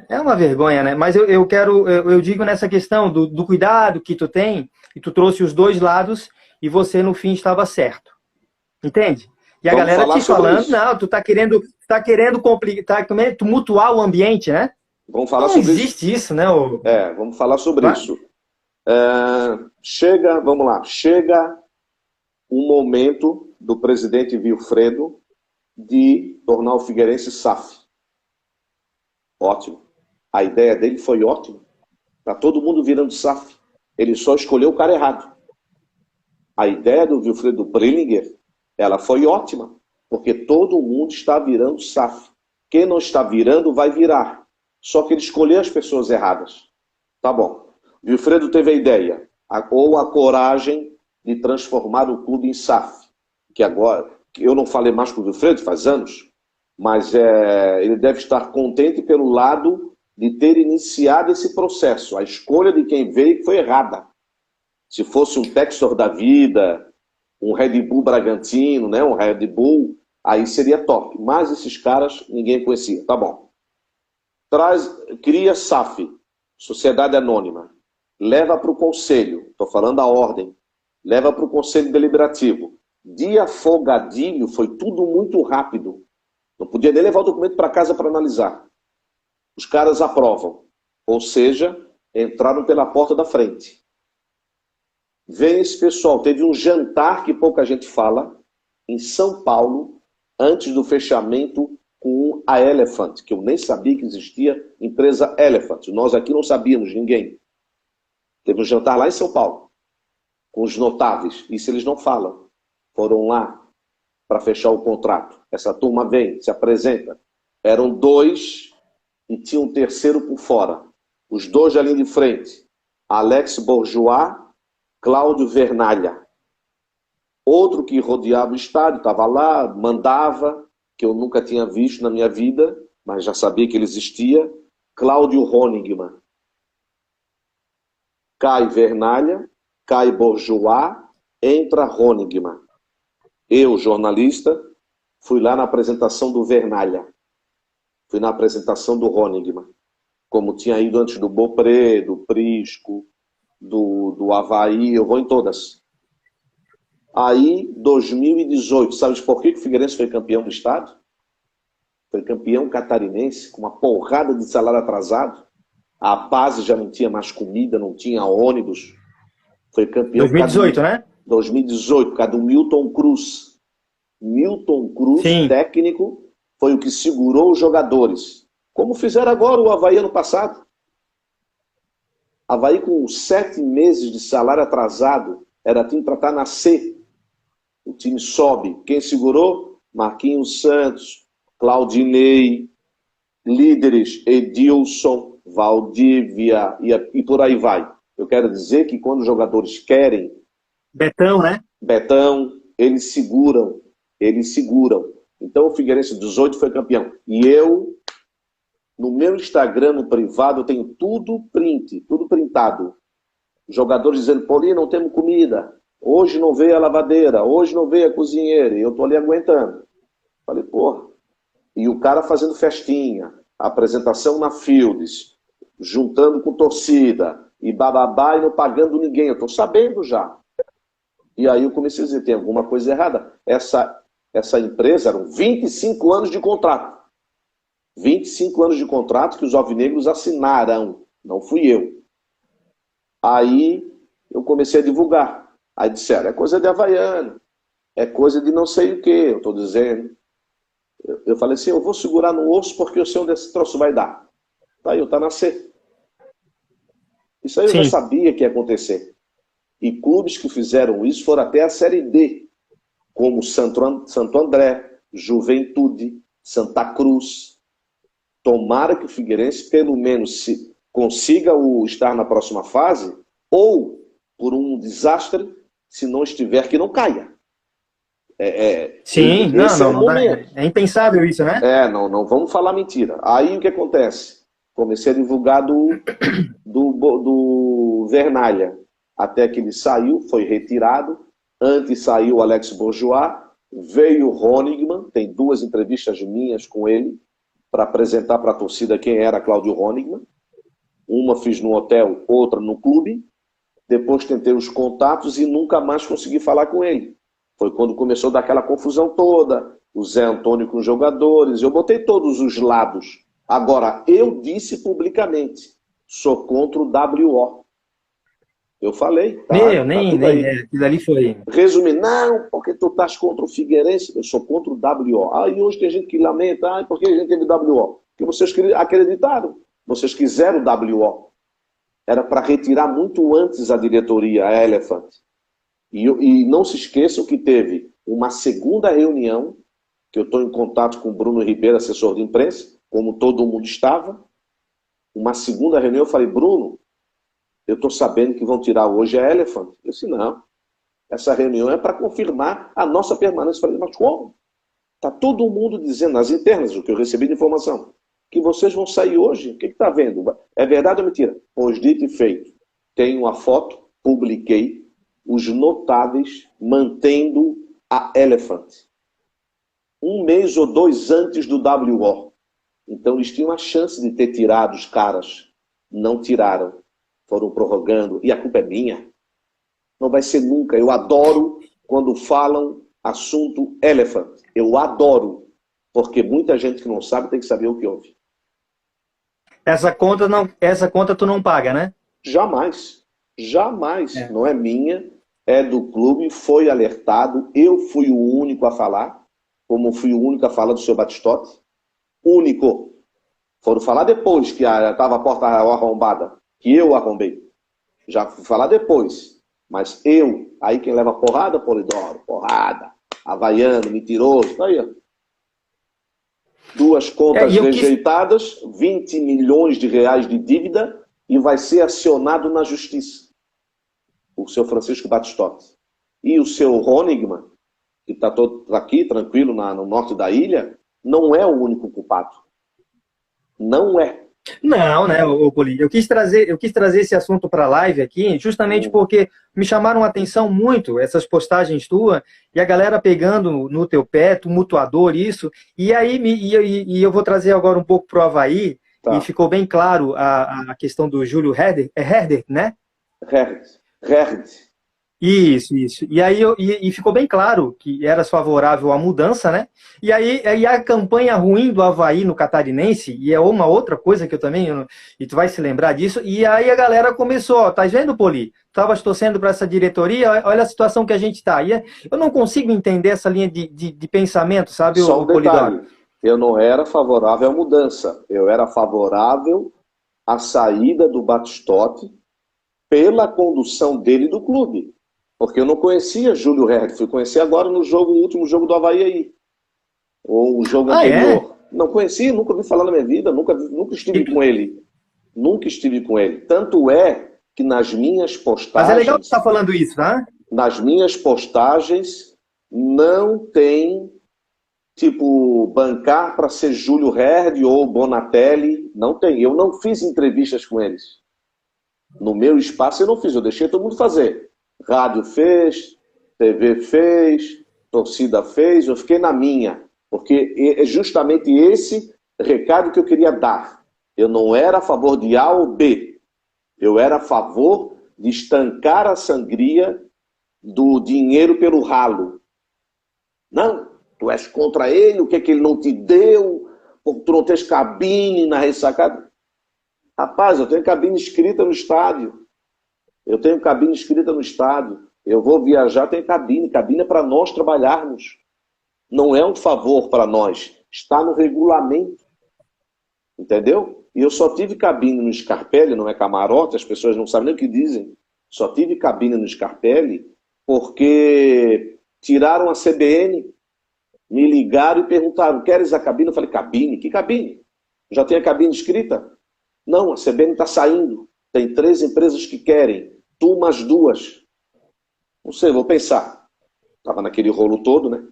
é uma vergonha, né? Mas eu digo nessa questão do cuidado que tu tem, e tu trouxe os dois lados e você no fim estava certo. Entende? E a Vamos galera falar te sobre falando, isso. não, tu tá querendo complicar, tá querendo tumultuar o ambiente, né? Vamos falar Não sobre isso. existe isso, né? Vamos falar sobre isso. Chega, vamos lá, chega o momento do presidente Wilfredo de tornar o Figueirense SAF. Ótimo. A ideia dele foi ótima. Está todo mundo virando SAF. Ele só escolheu o cara errado. A ideia do Wilfredo Brillinger, ela foi ótima, porque todo mundo está virando SAF. Quem não está virando, vai virar. Só que ele escolheu as pessoas erradas. Tá bom. Wilfredo teve a ideia, ou a coragem de transformar o clube em SAF. Que agora, eu não falei mais com o Wilfredo faz anos, mas ele deve estar contente pelo lado de ter iniciado esse processo. A escolha de quem veio foi errada. Se fosse um Textor da vida, um Red Bull Bragantino, né, um Red Bull, aí seria top. Mas esses caras ninguém conhecia. Tá bom. Cria SAF, Sociedade Anônima. Leva para o conselho, estou falando a ordem, leva para o conselho deliberativo. De afogadilho, foi tudo muito rápido. Não podia nem levar o documento para casa para analisar. Os caras aprovam. Ou seja, entraram pela porta da frente. Vem esse pessoal. Teve um jantar que pouca gente fala, em São Paulo, antes do fechamento com a Elephant, que eu nem sabia que existia empresa Elephant. Nós aqui não sabíamos, ninguém. Teve um jantar lá em São Paulo, com os notáveis. Isso eles não falam. Foram lá para fechar o contrato. Essa turma vem, se apresenta. Eram dois e tinha um terceiro por fora. Os dois ali de frente. Alex Bourgeois, Cláudio Vernalha. Outro que rodeava o estádio, estava lá, mandava, que eu nunca tinha visto na minha vida, mas já sabia que ele existia, Cláudio Honigman. Cai Vernalha, cai Bourgeois, entra Honigman. Eu, jornalista, fui lá na apresentação do Vernalha. Fui na apresentação do Honigman. Como tinha ido antes do Beaupré, do Prisco, do Avaí, eu vou em todas. Aí, 2018, sabe por que o Figueirense foi campeão do estado? Foi campeão catarinense, com uma porrada de salário atrasado. A base já não tinha mais comida, não tinha ônibus. Foi campeão 2018, né? 2018, por causa do Milton Cruz. Milton Cruz, Sim. técnico, foi o que segurou os jogadores. Como fizeram agora o Avaí ano passado. Avaí com 7 meses de salário atrasado, era time para estar na C. O time sobe. Quem segurou? Marquinhos Santos, Claudinei, líderes Edilson, Valdívia e por aí vai. Eu quero dizer que quando os jogadores querem, Betão, né? Betão, eles seguram. Eles seguram. Então o Figueirense 18 foi campeão. E eu, no meu Instagram, no privado, eu tenho tudo tudo printado. Jogadores dizendo, Paulinho, não temos comida. Hoje não veio a lavadeira. Hoje não veio a cozinheira. E eu tô ali aguentando. Falei, porra. E o cara fazendo festinha. Apresentação na Fields. Juntando com torcida. E bababá e não pagando ninguém. Eu tô sabendo já. E aí eu comecei a dizer, tem alguma coisa errada. Essa empresa, eram 25 anos de contrato. 25 anos de contrato que os alvinegros assinaram. Não fui eu. Aí eu comecei a divulgar. Aí disseram, é coisa de havaiano. É coisa de não sei o que, eu estou dizendo. Eu falei assim, eu vou segurar no osso porque eu sei onde esse troço vai dar. Aí eu tá na C. Isso aí eu já Sim. sabia que ia acontecer. E clubes que fizeram isso foram até a Série D, como Santo André, Juventude, Santa Cruz. Tomara que o Figueirense, pelo menos, se consiga estar na próxima fase, ou, por um desastre, se não estiver, que não caia. Sim, não, Esse é não, o não dá. momento. É impensável isso, né? Não vamos falar mentira. Aí o que acontece? Comecei a divulgar do Vernalha, até que ele saiu, foi retirado. Antes saiu o Alex Bourgeois, veio o Honigman, tem 2 entrevistas minhas com ele, para apresentar para a torcida quem era Cláudio Honigman. Uma fiz no hotel, outra no clube. Depois tentei os contatos e nunca mais consegui falar com ele. Foi quando começou a dar aquela confusão toda, o Zé Antônio com os jogadores, eu botei todos os lados. Agora, eu disse publicamente, sou contra o WO. Eu falei, Meu, tá nem, tudo nem, aí. aquilo ali foi. Resumindo, não, porque tu estás contra o Figueirense, eu sou contra o WO. E hoje tem gente que lamenta, porque a gente teve WO? Porque vocês acreditaram, vocês quiseram o WO. Era para retirar muito antes a diretoria, a Elephant. E não se esqueçam que teve uma segunda reunião, que eu estou em contato com o Bruno Ribeiro, assessor de imprensa, como todo mundo estava. Uma segunda reunião, eu falei, Bruno, eu estou sabendo que vão tirar hoje a Elephant. Eu disse, não, essa reunião é para confirmar a nossa permanência. Eu falei, mas como? Está todo mundo dizendo, nas internas, o que eu recebi de informação, que vocês vão sair hoje. O que está vendo? É verdade ou mentira? Pois dito e feito. Tenho a foto, publiquei, os notáveis mantendo a Elephant. 1 mês ou 2 antes do WO. Então eles tinham a chance de ter tirado os caras. Não tiraram. Foram prorrogando. E a culpa é minha. Não vai ser nunca. Eu adoro quando falam assunto Elephant. Eu adoro. Porque muita gente que não sabe tem que saber o que houve. Essa conta tu não paga, né? Jamais. Jamais. É. Não é minha. É do clube. Foi alertado. Eu fui o único a falar. Como fui o único a falar do seu Batistotti. Único. Foram falar depois que estava a porta arrombada. Que eu arrombei. Já fui falar depois. Mas eu, aí quem leva porrada, Polidoro, porrada, havaiano, mentiroso, tá aí, ó. 2 contas rejeitadas, 20 milhões de reais de dívida e vai ser acionado na justiça. O seu Francisco Batistotti. E o seu Honigman, que está todo aqui, tranquilo, no norte da ilha, não é o único culpado. Não é. Não, né, Poli? Eu quis trazer esse assunto para a live aqui, justamente porque me chamaram a atenção muito essas postagens tuas e a galera pegando no teu pé, tumultuador, isso. E aí eu vou trazer agora um pouco para o Avaí, Tá. e ficou bem claro a questão do Júlio Herder, né? Herd. Isso. E aí ficou bem claro que eras favorável à mudança, né? E aí a campanha ruim do Avaí no Catarinense, e é uma outra coisa que eu também, e tu vai se lembrar disso, e aí a galera começou, ó, tá vendo, Poli? Estavas torcendo para essa diretoria, olha a situação que a gente está. E eu não consigo entender essa linha de pensamento, sabe, Só um Polidoro? detalhe, eu não era favorável à mudança, eu era favorável à saída do Batistotti pela condução dele do clube. Porque eu não conhecia Júlio Herd, fui conhecer agora no último jogo do Avaí aí. Ou o jogo anterior. É? Não conhecia, nunca ouvi falar na minha vida, nunca estive com ele. Nunca estive com ele. Tanto é que nas minhas postagens... Mas é legal que você está falando isso, né? Nas minhas postagens não tem, tipo, bancar para ser Júlio Herd ou Bonatelli. Não tem. Eu não fiz entrevistas com eles. No meu espaço eu não fiz, eu deixei todo mundo fazer. Rádio fez, TV fez, torcida fez, eu fiquei na minha. Porque é justamente esse recado que eu queria dar. Eu não era a favor de A ou B. Eu era a favor de estancar a sangria do dinheiro pelo ralo. Não, tu és contra ele, o que é que ele não te deu, porque tu não tens cabine na ressacada. Rapaz, eu tenho cabine escrita no estádio. Eu tenho cabine escrita no estádio. Eu vou viajar, tenho cabine. Cabine é para nós trabalharmos. Não é um favor para nós. Está no regulamento. Entendeu? E eu só tive cabine no Scarpelli, não é camarote, as pessoas não sabem nem o que dizem. Só tive cabine no Scarpelli porque tiraram a CBN, me ligaram e perguntaram, queres a cabine? Eu falei, cabine? Que cabine? Já tem a cabine escrita? Não, a CBN está saindo. Tem 3 empresas que querem, tu mais 2. Não sei, vou pensar. Estava naquele rolo todo, né?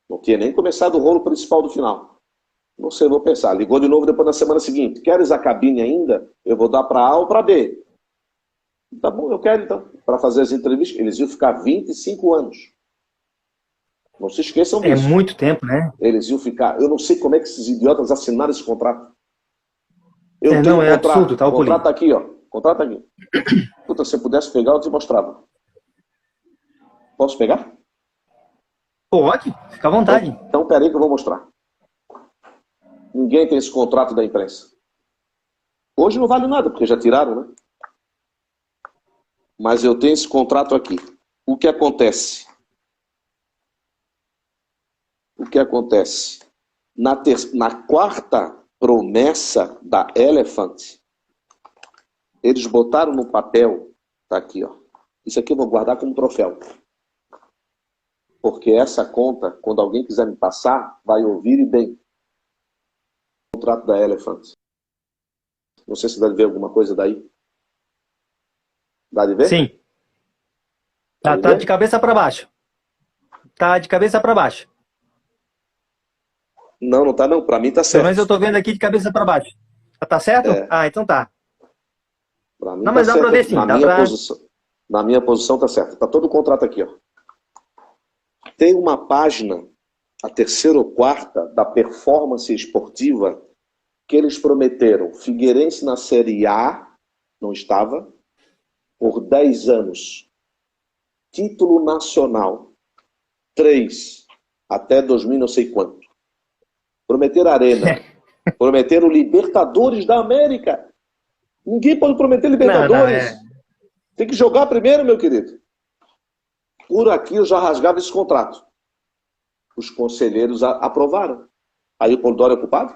Não tinha nem começado o rolo principal do final. Não sei, vou pensar. Ligou de novo depois na semana seguinte. Queres a cabine ainda? Eu vou dar para A ou para B. Tá bom, eu quero então. Para fazer as entrevistas, eles iam ficar 25 anos. Não se esqueçam disso. É muito tempo, né? Eles iam ficar... Eu não sei como é que esses idiotas assinaram esse contrato. Eu tenho não, é contrato. absurdo, tá, o contrato aqui, ó. Contrato aqui. Puta, se eu pudesse pegar, eu te mostrava. Posso pegar? Pode, fica à vontade. Então, peraí que eu vou mostrar. Ninguém tem esse contrato da imprensa. Hoje não vale nada, porque já tiraram, né? Mas eu tenho esse contrato aqui. O que acontece? O que acontece? Na quarta promessa da Elephant, eles botaram no papel, tá aqui, ó. Isso aqui eu vou guardar como troféu. Porque essa conta, quando alguém quiser me passar, vai ouvir e bem. O contrato da Elephant. Não sei se dá de ver alguma coisa daí. Dá de ver? Sim. Dá de Tá ver? de cabeça para baixo. Tá de cabeça para baixo. Não, não tá não. Pra mim tá Pelo menos eu certo. tô vendo aqui de cabeça para baixo. Tá certo? É. Ah, então tá. Pra mim Não, tá mas dá certo. pra ver sim. Na Dá minha pra... posição. Na minha posição tá certo. Tá todo o contrato aqui, ó. Tem uma página, a terceira ou quarta, da performance esportiva, que eles prometeram. Figueirense na Série A, não estava, por 10 anos. Título nacional. 3, até 2000 não sei quanto. Prometeram Arena. Prometeram Libertadores da América. Ninguém pode prometer Libertadores. Não, Tem que jogar primeiro, meu querido. Por aqui eu já rasgava esse contrato. Os conselheiros aprovaram. Aí o Polidoro é culpado?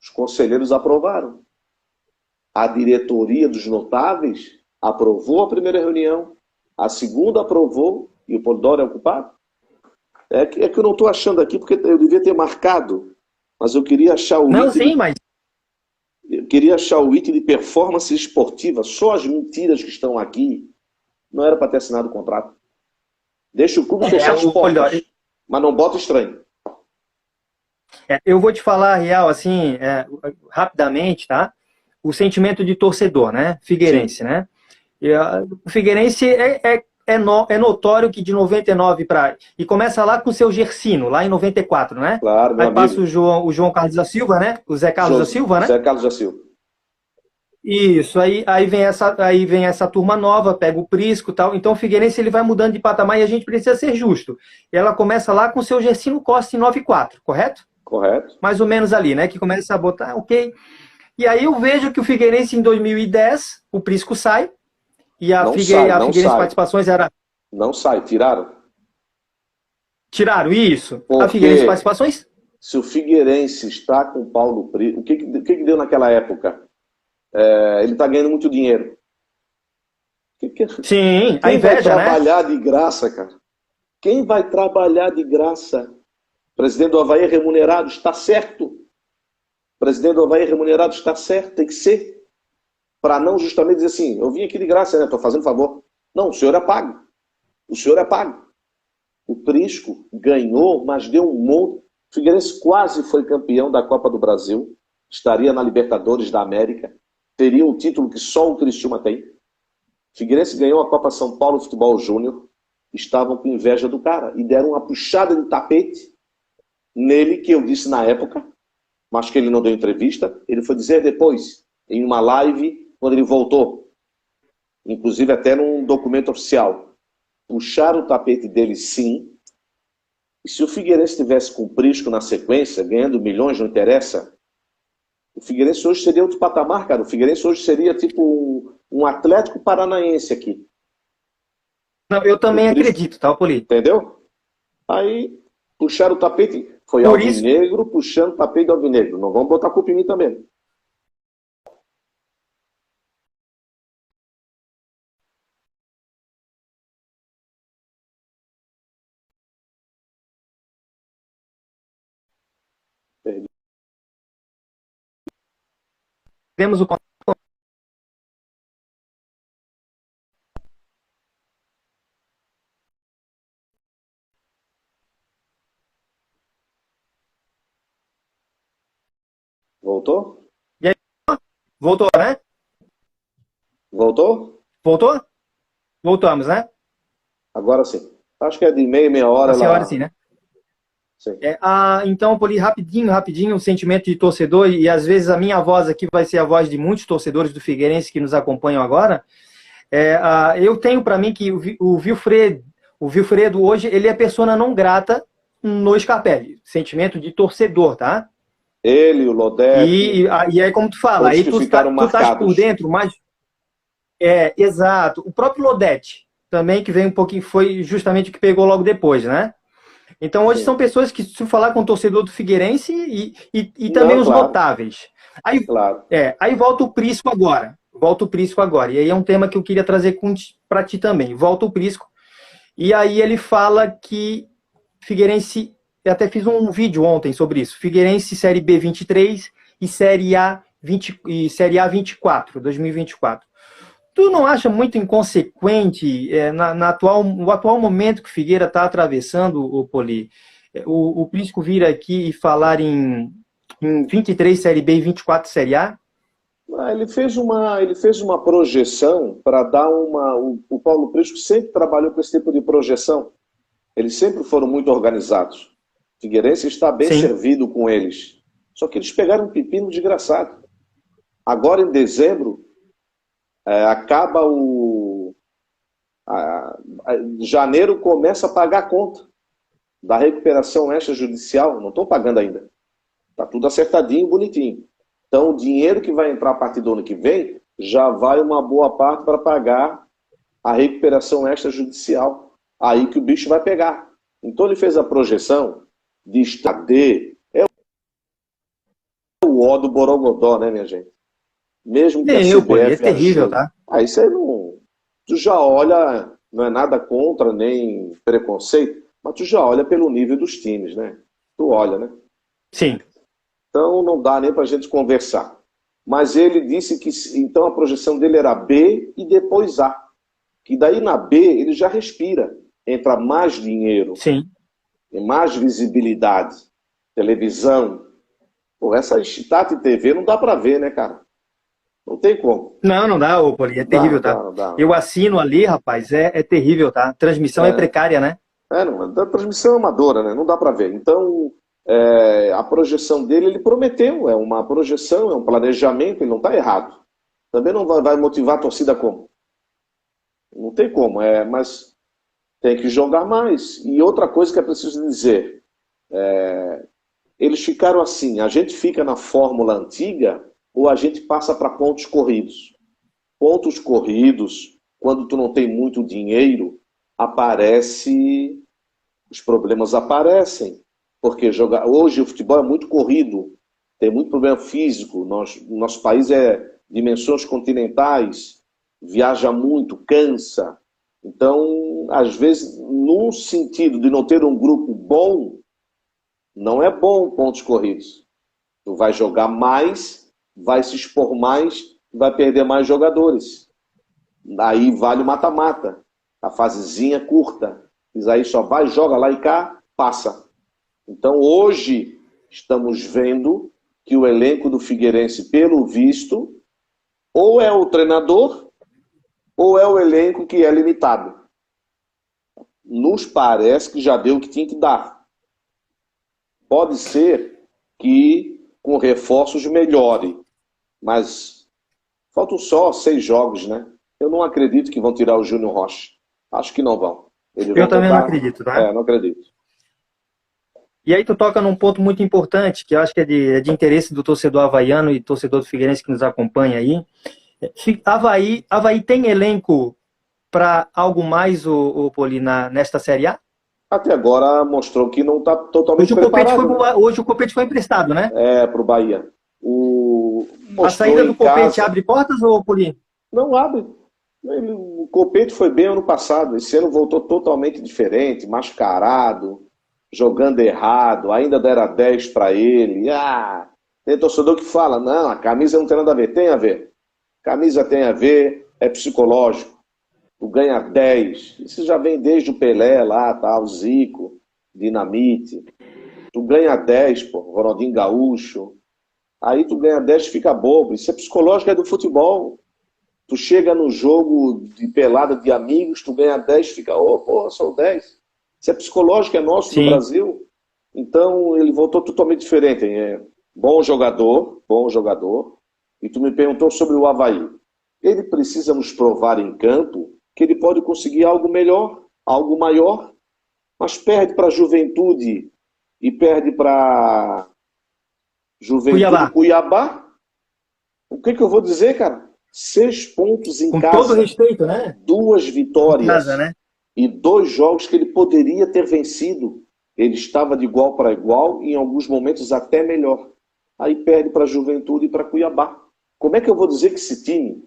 Os conselheiros aprovaram. A diretoria dos notáveis aprovou a primeira reunião, a segunda aprovou e o Polidoro é o culpado? É que eu não estou achando aqui porque eu devia ter marcado, mas eu queria achar o não, item. sim, mas... Eu queria achar o item de performance esportiva. Só as mentiras que estão aqui não era para ter assinado o contrato. Deixa o clube fechar as portas, mas não bota estranho. Eu vou te falar a real, assim, rapidamente, tá? O sentimento de torcedor, né? Figueirense, Sim. né? O Figueirense é notório que de 99 para... E começa lá com o seu Gersino, lá em 94, né? Claro, meu Aí passa amigo. o João Carlos da Silva, né? O Zé Carlos da Silva, né? Zé Carlos da Silva. Isso, aí vem essa turma nova, pega o Prisco e tal. Então o Figueirense ele vai mudando de patamar e a gente precisa ser justo. Ela começa lá com o seu Gersino Costa em 94, correto? Correto. Mais ou menos ali, né? Que começa a botar, ok. E aí eu vejo que o Figueirense em 2010, o Prisco sai, e a Figueirense Participações era... Não sai, tiraram. Tiraram isso? Porque a Figueirense Participações? Se o Figueirense está com o Paulo Prisco, o que deu naquela época? Ele está ganhando muito dinheiro. Sim, Quem a inveja, vai trabalhar de graça, cara? Quem vai trabalhar de graça? Presidente do Avaí remunerado, está certo. Presidente do Avaí remunerado, está certo, tem que ser. Para não justamente dizer assim, eu vim aqui de graça, né? Estou fazendo favor. Não, o senhor é pago. O senhor é pago. O Prisco ganhou, mas deu um monte. O Figueirense quase foi campeão da Copa do Brasil. Estaria na Libertadores da América. Teria um título que só o Criciúma tem. Figueirense ganhou a Copa São Paulo Futebol Júnior. Estavam com inveja do cara. E deram uma puxada de tapete nele, que eu disse na época, mas que ele não deu entrevista. Ele foi dizer depois, em uma live, quando ele voltou. Inclusive até num documento oficial. Puxaram o tapete dele, sim. E se o Figueirense tivesse com o Prisco na sequência, ganhando milhões, não interessa, o Figueirense hoje seria outro patamar, cara. O Figueirense hoje seria tipo um Atlético Paranaense aqui. Não, eu também acredito, tá, Poli? Entendeu? Aí puxaram o tapete. Foi Por isso, alvinegro puxando tapete de alvinegro. Não vamos botar culpa em mim também. temos o... Voltou? E aí, voltou, né? Voltou? Voltou? Voltamos, né? Agora sim. Acho que é de meia hora A senhora ela. sim, né? Sim. Então, Poli, rapidinho, o sentimento de torcedor, e às vezes a minha voz aqui vai ser a voz de muitos torcedores do Figueirense que nos acompanham agora. Eu tenho para mim que o Vilfredo hoje, ele é persona não grata no Scarpelli. Sentimento de torcedor, tá? Ele, o Lodete, E aí, como tu fala, todos aí que tu ficaram estás por marcados. dentro, mas exato. O próprio Lodete também, que veio um pouquinho, foi justamente o que pegou logo depois, né? Então, hoje são Sim. pessoas que, se falar com o torcedor do Figueirense e também Não, os claro, notáveis. Aí, claro. aí volta o Prisco agora. Volta o Prisco agora. E aí é um tema que eu queria trazer para ti também. Volta o Prisco. E aí ele fala que Figueirense... Eu até fiz um vídeo ontem sobre isso. Figueirense Série B 23 e Série A 24, 2024. Tu não acha muito inconsequente no atual momento que o Figueira está atravessando, o Poli, o Prisco vir aqui e falar em 23 Série B e 24 Série A? Ele fez uma projeção para dar uma. O Paulo Prisco sempre trabalhou com esse tipo de projeção. Eles sempre foram muito organizados. Figueirense está bem Sim, servido com eles. Só que eles pegaram um pepino desgraçado. Agora, em dezembro, acaba o. Janeiro começa a pagar a conta da recuperação extrajudicial. Não estou pagando ainda. Está tudo acertadinho, bonitinho. Então, o dinheiro que vai entrar a partir do ano que vem já vai uma boa parte para pagar a recuperação extrajudicial. Aí que o bicho vai pegar. Então, ele fez a projeção de estade. É o ó do Borogodó, né, minha gente? Mesmo que a Poli, é CBF terrível, ajude. tá? Aí você não. Tu já olha, não é nada contra, nem preconceito, mas tu já olha pelo nível dos times, né? Tu olha, né? Sim, Então não dá nem para a gente conversar. Mas ele disse que então a projeção dele era B e depois A. Que daí na B ele já respira. Entra mais dinheiro, sim. mais visibilidade, televisão. Pô, essa Tati TV não dá para ver, né, cara? Não tem como. Não, não dá, Poli, é Não dá, terrível, não dá, tá? não dá. Eu assino ali, rapaz, é terrível, tá? Transmissão é precária, né? Não, a transmissão é amadora, né? Não dá para ver. Então, a projeção dele, ele prometeu, é uma projeção, é um planejamento, ele não está errado. Também não vai motivar a torcida como? Não tem como, mas tem que jogar mais. E outra coisa que é preciso dizer, eles ficaram assim, a gente fica na fórmula antiga ou a gente passa para pontos corridos. Pontos corridos, quando tu não tem muito dinheiro, os problemas aparecem. Porque hoje o futebol é muito corrido, tem muito problema físico. Nosso país é dimensões continentais, viaja muito, cansa. Então, às vezes, num sentido de não ter um grupo bom, não é bom pontos corridos. Tu vai jogar mais, vai se expor mais, vai perder mais jogadores. Aí vale o mata-mata. A fasezinha curta. Isaí só vai, joga lá e cá, passa. Então hoje estamos vendo que o elenco do Figueirense, pelo visto, ou é o treinador, ou é o elenco que é limitado. Nos parece que já deu o que tinha que dar. Pode ser que com reforços melhore, mas faltam só 6 jogos, né? Eu não acredito que vão tirar o Júnior Rocha. Acho que não vão. Eles Eu vão também não botar. acredito, tá? Não acredito. E aí tu toca num ponto muito importante, que eu acho que é de interesse do torcedor havaiano e torcedor do Figueirense que nos acompanha aí. Avaí tem elenco para algo mais, o Poli, nesta Série A? Até agora mostrou que não está totalmente preparado. Hoje o Copete foi emprestado, né? Para o Bahia. A Mostrou saída do em Copete casa. abre portas ou Poli? Não abre. O Copete foi bem ano passado. Esse ano voltou totalmente diferente, mascarado, jogando errado. Ainda deram 10 para ele. Tem torcedor que fala, não, a camisa não tem nada a ver. Tem a ver. Camisa tem a ver, é psicológico. Tu ganha 10. Isso já vem desde o Pelé lá, tá? O Zico, Dinamite. Tu ganha 10, pô, Ronaldinho Gaúcho. Aí tu ganha 10 e fica bobo. Isso é psicológico, é do futebol. Tu chega no jogo de pelada de amigos, tu ganha 10 e fica, são 10. Isso é psicológico, é nosso, do Brasil. Então ele voltou totalmente diferente. Bom jogador. E tu me perguntou sobre o Avaí. Ele precisa nos provar em campo que ele pode conseguir algo melhor, algo maior, mas perde para a Juventude e perde para Juventude Cuiabá. O que eu vou dizer, cara? 6 pontos em casa. Com todo respeito, né? 2 vitórias. Em casa, né? E 2 jogos que ele poderia ter vencido. Ele estava de igual para igual e em alguns momentos até melhor. Aí perde para a Juventude e para Cuiabá. Como é que eu vou dizer que esse time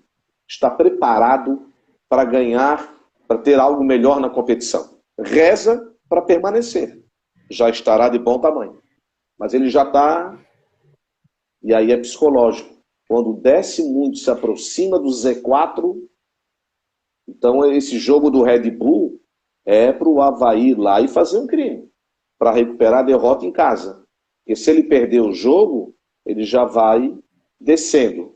está preparado para ganhar, para ter algo melhor na competição? Reza para permanecer. Já estará de bom tamanho. Mas ele já está... E aí é psicológico. Quando desce muito, se aproxima do Z4, então esse jogo do Red Bull é para o Avaí ir lá e fazer um crime, para recuperar a derrota em casa. Porque se ele perder o jogo, ele já vai descendo.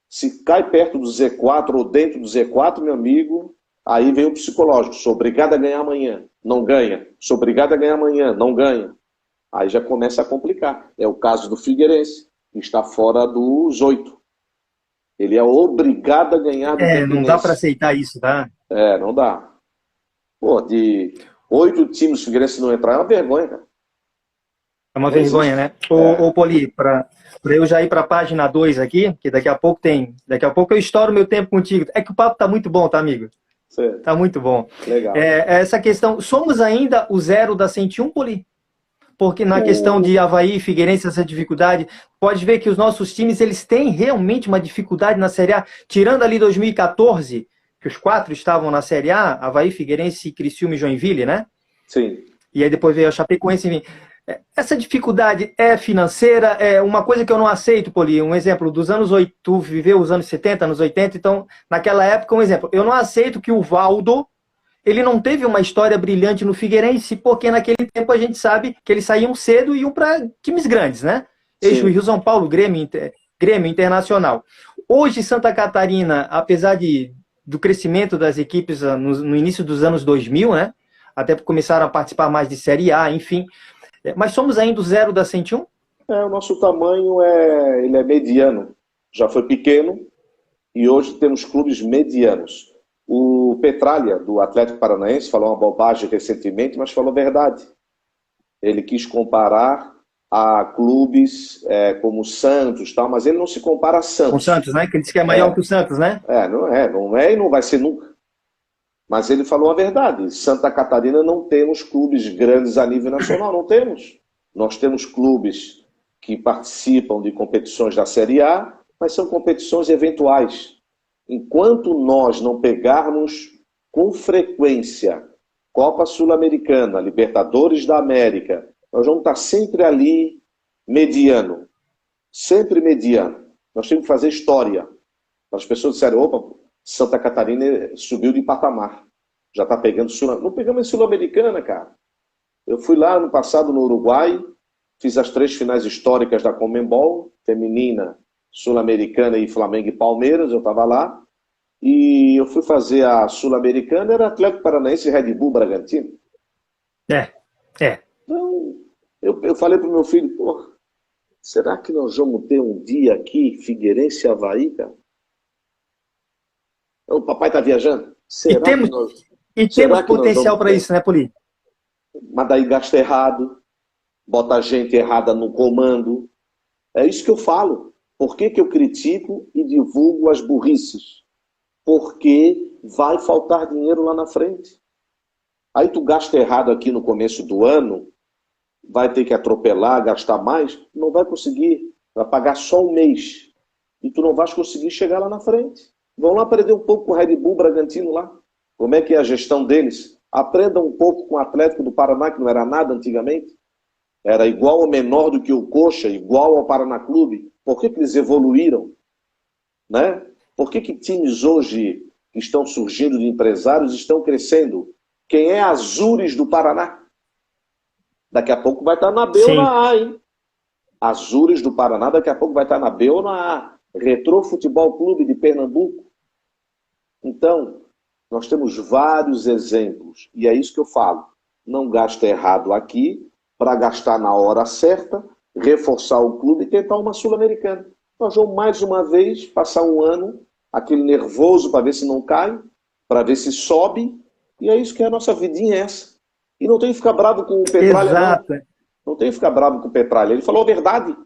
Se cai perto do Z4 ou dentro do Z4, meu amigo, aí vem o psicológico. Sou obrigado a ganhar amanhã, não ganha. Sou obrigado a ganhar amanhã, não ganha. Aí já começa a complicar. É o caso do Figueirense, que está fora dos 8. Ele é obrigado a ganhar do Campinense. Não dá para aceitar isso, tá? Não dá. Pô, de 8 times, o Figueirense não entrar é uma vergonha, cara. É uma vergonha, né? Ô Poli, para eu já ir para a página 2 aqui, que daqui a pouco eu estouro meu tempo contigo. É que o papo tá muito bom, tá, amigo? Sim. Tá muito bom. Legal. Essa questão, somos ainda o 0 da 101, Poli? Porque na questão de Avaí e Figueirense, essa dificuldade, pode ver que os nossos times, eles têm realmente uma dificuldade na Série A, tirando ali 2014, que os 4 estavam na Série A, Avaí, Figueirense, Criciúma e Joinville, né? Sim. E aí depois veio a Chapecoense, enfim. Essa dificuldade é financeira, é uma coisa que eu não aceito, Poli. Um exemplo, dos anos 80, tu viveu os anos 70, anos 80, então, naquela época, um exemplo, eu não aceito que o Valdo, ele não teve uma história brilhante no Figueirense, porque naquele tempo a gente sabe que eles saíam cedo e iam para times grandes, né? Eixo Rio São Paulo, Grêmio Internacional. Hoje, Santa Catarina, apesar do crescimento das equipes no início dos anos 2000, né? Até começaram a participar mais de Série A, enfim. Mas somos ainda o 0 da 101? O nosso tamanho ele é mediano. Já foi pequeno e hoje temos clubes medianos. O Petralha, do Atlético Paranaense, falou uma bobagem recentemente, mas falou a verdade. Ele quis comparar a clubes como o Santos, tal, mas ele não se compara a Santos. Com o Santos, né? Que ele disse que é maior que o Santos, né? Não é e não vai ser nunca. Mas ele falou a verdade. Santa Catarina não temos clubes grandes a nível nacional, não temos. Nós temos clubes que participam de competições da Série A, mas são competições eventuais. Enquanto nós não pegarmos com frequência Copa Sul-Americana, Libertadores da América, nós vamos estar sempre ali mediano. Sempre mediano. Nós temos que fazer história. As pessoas disseram, opa, Santa Catarina subiu de patamar. Já está pegando Sul-Americana. Não pegamos em Sul-Americana, cara. Eu fui lá no passado no Uruguai, fiz as 3 finais históricas da Conmebol, feminina, Sul-Americana e Flamengo e Palmeiras, eu estava lá. E eu fui fazer a Sul-Americana, era Atlético Paranaense e Red Bull Bragantino. Então, eu falei pro meu filho, pô, será que nós vamos ter um dia aqui, Figueirense e Avaí, cara? O papai tá viajando? Será temos potencial para isso, né, Poli? Mas daí gasta errado, bota gente errada no comando. É isso que eu falo. Por que eu critico e divulgo as burrices? Porque vai faltar dinheiro lá na frente. Aí tu gasta errado aqui no começo do ano, vai ter que atropelar, gastar mais, não vai conseguir, vai pagar só um mês. E tu não vais conseguir chegar lá na frente. Vão lá aprender um pouco com o Red Bull Bragantino lá. Como é que é a gestão deles? Aprendam um pouco com o Atlético do Paraná, que não era nada antigamente. Era igual ou menor do que o Coxa, igual ao Paraná Clube. Por que eles evoluíram? Né? Por que times hoje que estão surgindo de empresários estão crescendo? Quem é Azures do Paraná? Daqui a pouco vai estar na B ou na A, hein? Azures do Paraná daqui a pouco vai estar na B ou na A. Retrô Futebol Clube de Pernambuco. Então, nós temos vários exemplos. E é isso que eu falo. Não gasta errado aqui para gastar na hora certa, reforçar o clube e tentar uma Sul-Americana. Nós vamos mais uma vez passar um ano, aquele nervoso para ver se não cai, para ver se sobe. E é isso que é a nossa vidinha essa. E não tem que ficar bravo com o Petralha, Exato. Não tem que ficar bravo com o Petralha. Ele falou a verdade.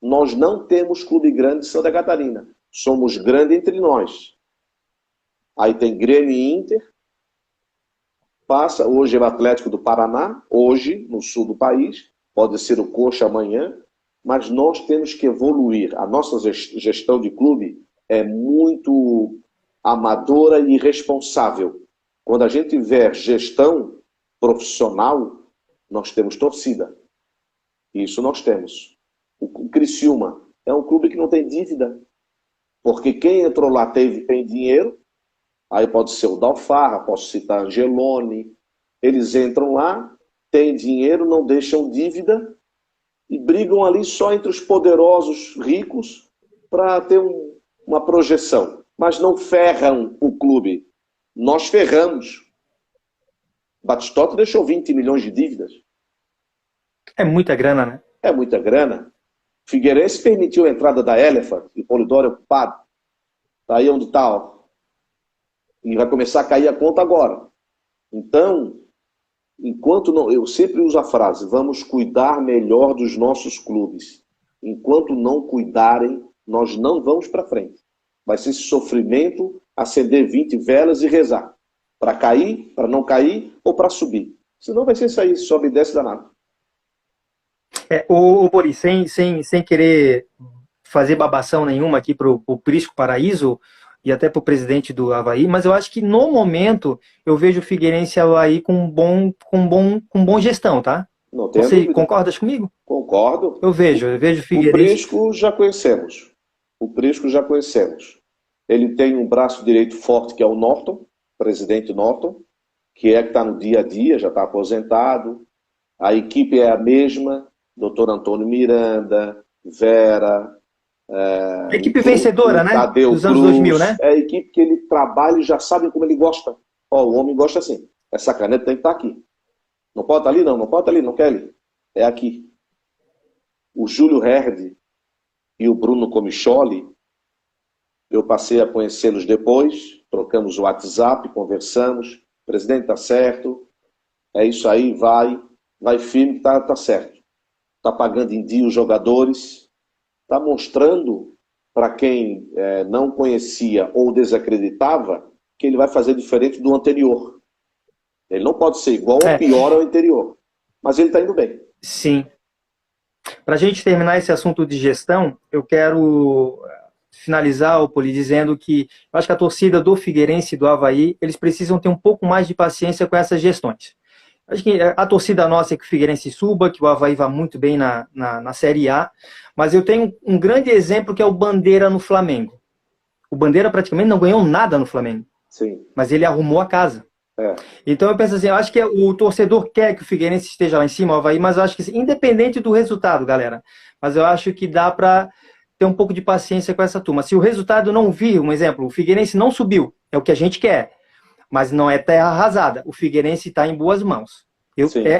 Nós não temos clube grande em Santa Catarina. Somos grandes entre nós. Aí tem Grêmio e Inter. Passa, hoje é o Atlético do Paraná, hoje, no sul do país. Pode ser o Coxa amanhã. Mas nós temos que evoluir. A nossa gestão de clube é muito amadora e irresponsável. Quando a gente tiver gestão profissional, nós temos torcida. Isso nós temos. O Criciúma é um clube que não tem dívida. Porque quem entrou lá tem dinheiro. Aí pode ser o Dalfarra, posso citar Angeloni. Eles entram lá, têm dinheiro, não deixam dívida e brigam ali só entre os poderosos ricos para ter uma projeção. Mas não ferram o clube. Nós ferramos. Batistotti deixou 20 milhões de dívidas. É muita grana, né? É muita grana. Figueirense permitiu a entrada da Elephant e Polidoro é ocupado. Tá aí onde está, ó. E vai começar a cair a conta agora. Então, enquanto não, eu sempre uso a frase, vamos cuidar melhor dos nossos clubes. Enquanto não cuidarem, nós não vamos para frente. Vai ser esse sofrimento, acender 20 velas e rezar. Para cair, para não cair ou para subir. Senão vai ser isso aí, sobe e desce danado. Ô Boris, sem querer fazer babação nenhuma aqui pro Prisco Paraíso e até pro presidente do Avaí, mas eu acho que no momento eu vejo o Figueirense e o Avaí com bom gestão, tá? Não tem Você dúvida. concordas comigo? Concordo. Eu vejo o Figueirense. O Prisco já conhecemos. Ele tem um braço direito forte que é o Norton, presidente Norton, que está no dia a dia, já está aposentado. A equipe é a mesma, Dr. Antônio Miranda, Vera... A equipe vencedora, né? Tadeu Dos anos Cruz, 2000, né? É a equipe que ele trabalha e já sabe como ele gosta. Ó, o homem gosta assim. Essa caneta tem que estar aqui. Não pode estar ali, não. Não pode estar ali, não quer ali. É aqui. O Júlio Herd e o Bruno Comicholi, eu passei a conhecê-los depois, trocamos o WhatsApp, conversamos. O presidente está certo. É isso aí, vai firme que tá certo. Está pagando em dia os jogadores. Está mostrando para quem não conhecia ou desacreditava que ele vai fazer diferente do anterior. Ele não pode ser igual ou pior ao anterior. Mas ele está indo bem. Sim. Para a gente terminar esse assunto de gestão, eu quero finalizar, Poli, dizendo que eu acho que a torcida do Figueirense e do Avaí, eles precisam ter um pouco mais de paciência com essas gestões. Acho que a torcida nossa é que o Figueirense suba, que o Avaí vá muito bem na Série A, mas eu tenho um grande exemplo que é o Bandeira no Flamengo. O Bandeira praticamente não ganhou nada no Flamengo. Sim. Mas ele arrumou a casa. Então eu penso assim, eu acho que o torcedor quer que o Figueirense esteja lá em cima, o Avaí, mas eu acho que independente do resultado, galera, mas eu acho que dá para ter um pouco de paciência com essa turma. Se o resultado não vir, um exemplo, o Figueirense não subiu, é o que a gente quer, mas não é terra arrasada. O Figueirense está em boas mãos.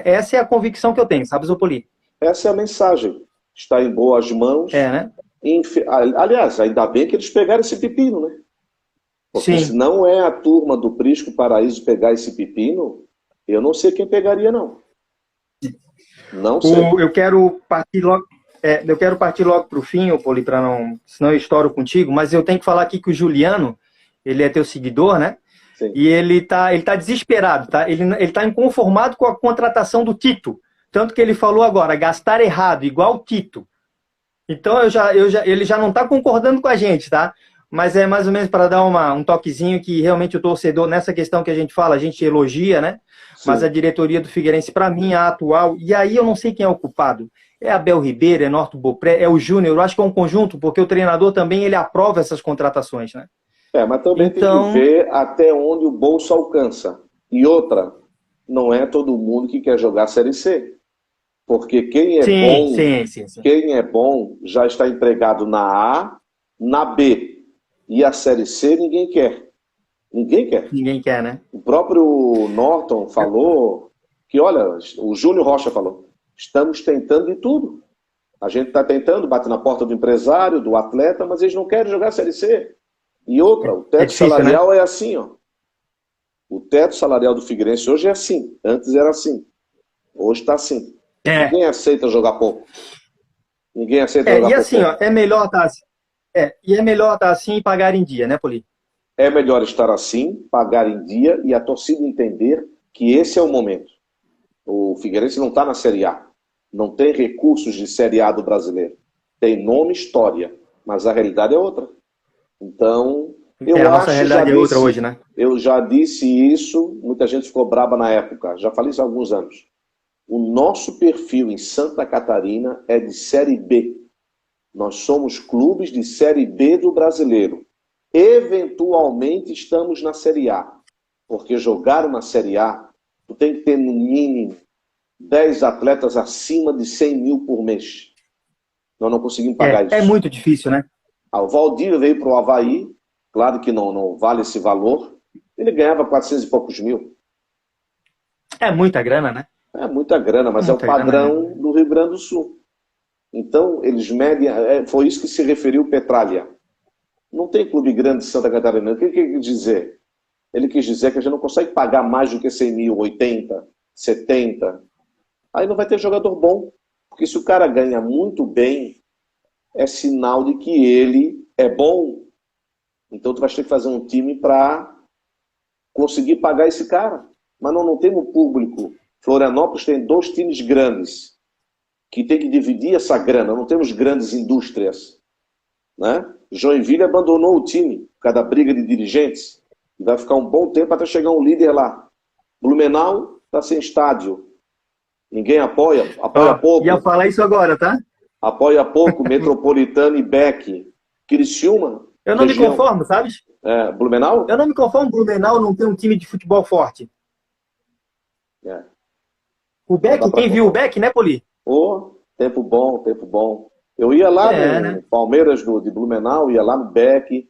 Essa é a convicção que eu tenho, sabe, Zopoli? Essa é a mensagem. Está em boas mãos. Né? Aliás, ainda bem que eles pegaram esse pepino, né? Porque Sim. se não é a turma do Prisco Paraíso pegar esse pepino, eu não sei quem pegaria, não. Não sei. Eu quero partir logo para o fim, Poli, senão eu estouro contigo, mas eu tenho que falar aqui que o Juliano, ele é teu seguidor, né? sim. E ele tá desesperado, tá? Ele tá inconformado com a contratação do Tito. Tanto que ele falou agora, gastar errado, igual o Tito. Então ele já não está concordando com a gente, tá? Mas é mais ou menos para dar um toquezinho que realmente o torcedor, nessa questão que a gente fala, a gente elogia, né? Mas a Sim. diretoria do Figueirense, para mim, é a atual, e aí eu não sei quem é o culpado. É Abel Ribeiro, é Norton Bopré, é o Júnior, eu acho que é um conjunto, porque o treinador também ele aprova essas contratações, né? Mas também tem que Então, ver até onde o bolso alcança. E outra, não é todo mundo que quer jogar Série C. Porque sim, sim, sim, sim. quem é bom já está empregado na A, na B. E a Série C ninguém quer. Ninguém quer. Ninguém quer, né? O próprio Norton falou que, olha, o Júnior Rocha falou, estamos tentando de tudo. A gente está tentando, bate na porta do empresário, do atleta, mas eles não querem jogar Série C. E outra, o É teto difícil, né? salarial é assim, ó. O teto salarial do Figueirense hoje é assim. Antes era assim. Hoje está assim. É, Ninguém aceita jogar pouco. Ninguém aceita jogar e por assim, ó, pouco. é melhor estar assim e pagar em dia, né, Poli? É melhor estar assim, pagar em dia e a torcida entender que esse é o momento. O Figueirense não está na Série A. Não tem recursos de Série A do brasileiro. Tem nome, história. Mas a realidade é outra. Então, A nossa realidade é outra hoje, né? eu já disse isso, muita gente ficou braba na época. Já falei isso há alguns anos. O nosso perfil em Santa Catarina é de Série B. Nós somos clubes de Série B do brasileiro. Eventualmente estamos na Série A. Porque jogar uma Série A, tu tem que ter no mínimo 10 atletas acima de 100 mil por mês. Nós não conseguimos pagar É isso. muito difícil, né? O Valdir veio para o Avaí, claro que não vale esse valor, ele ganhava 400 e poucos mil. É muita grana, né? É muita grana, mas é o Muita grana mesmo. padrão do Rio Grande do Sul. Então, eles medem, foi isso que se referiu Petralha. Não tem clube grande de Santa Catarina. O que ele quis dizer? Ele quis dizer que a gente não consegue pagar mais do que 100 mil, 80, 70. Aí não vai ter jogador bom. Porque se o cara ganha muito bem, é sinal de que ele é bom. Então tu vai ter que fazer um time para conseguir pagar esse cara. Mas não temos público. Florianópolis tem 2 times grandes que tem que dividir essa grana. Não temos grandes indústrias. Né? Joinville abandonou o time por causa da briga de dirigentes. Vai ficar um bom tempo até chegar um líder lá. Blumenau está sem estádio. Ninguém apoia pouco. Ia falar isso agora, tá? Apoia pouco Metropolitano e Beck. Criciúma, Eu não me região. conformo, sabe? Blumenau? Eu não me conformo Blumenau não ter um time de futebol forte. É. O Beck, quem viu o Beck, né, Poli? Tempo bom, tempo bom. Eu ia lá no Né? Palmeiras de Blumenau, ia lá no Beck,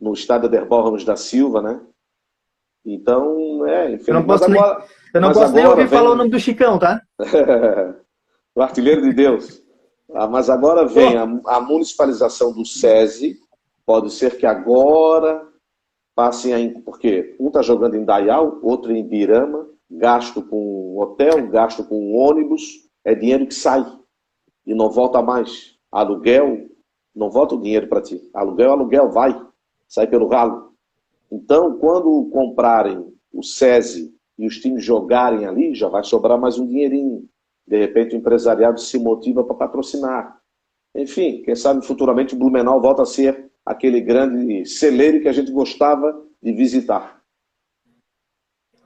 no estádio Aderbal Ramos da Silva, né? Então, infelizmente. Eu não posso nem ouvir falar o nome do Chicão, tá? O artilheiro de Deus. Mas agora vem a municipalização do SESI. Pode ser que agora passem a. Porque um está jogando em Dayal, outro em Ibirama, gasto com hotel, gasto com ônibus, é dinheiro que sai e não volta mais. Aluguel, não volta o dinheiro para ti. Aluguel, vai, sai pelo ralo. Então, quando comprarem o SESI e os times jogarem ali, já vai sobrar mais um dinheirinho. De repente o empresariado se motiva para patrocinar. Enfim, quem sabe futuramente o Blumenau volta a ser aquele grande celeiro que a gente gostava de visitar.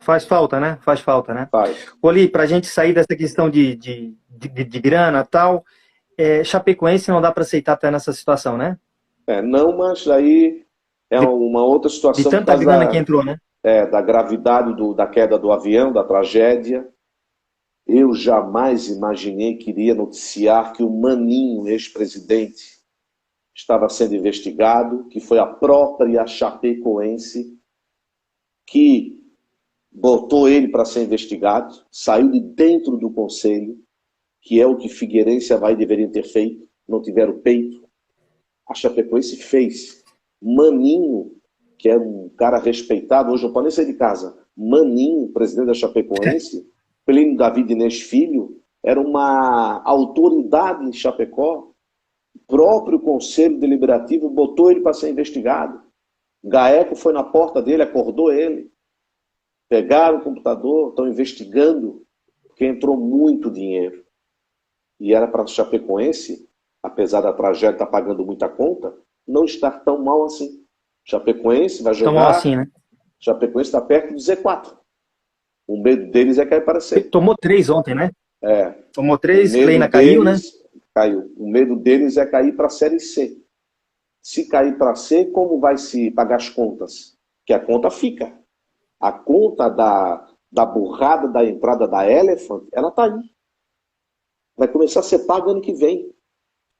Faz falta, né? Faz falta, né? Faz. Poli, para a gente sair dessa questão de grana e tal, Chapecoense não dá para aceitar estar nessa situação, né? Não, mas aí é uma outra De situação por tanta causa grana que entrou, né? da gravidade da queda do avião, da tragédia. Eu jamais imaginei que iria noticiar que o Maninho, ex-presidente, estava sendo investigado, que foi a própria Chapecoense que botou ele para ser investigado, saiu de dentro do conselho, que é o que Figueirense e Avaí deveriam ter feito, não tiveram peito. A Chapecoense fez. Maninho, que é um cara respeitado, hoje não pode nem sair de casa. Maninho, presidente da Chapecoense, Plínio David Inês Filho, era uma autoridade em Chapecó. O próprio Conselho Deliberativo botou ele para ser investigado. Gaeco foi na porta dele, acordou ele. Pegaram o computador, estão investigando, porque entrou muito dinheiro. E era para a Chapecoense, apesar da tragédia estar pagando muita conta, não estar tão mal assim. Chapecoense vai Tão mal jogar, assim, né? Chapecoense está perto do Z4. O medo deles é cair para C. Tomou 3 ontem, né? É, Tomou o 3, medo Kleina caiu, né? deles caiu. O medo deles é cair para a Série C. Se cair para C, como vai se pagar as contas? Que a conta fica. A conta da burrada da entrada da Elephant, ela está aí. Vai começar a ser paga ano que vem.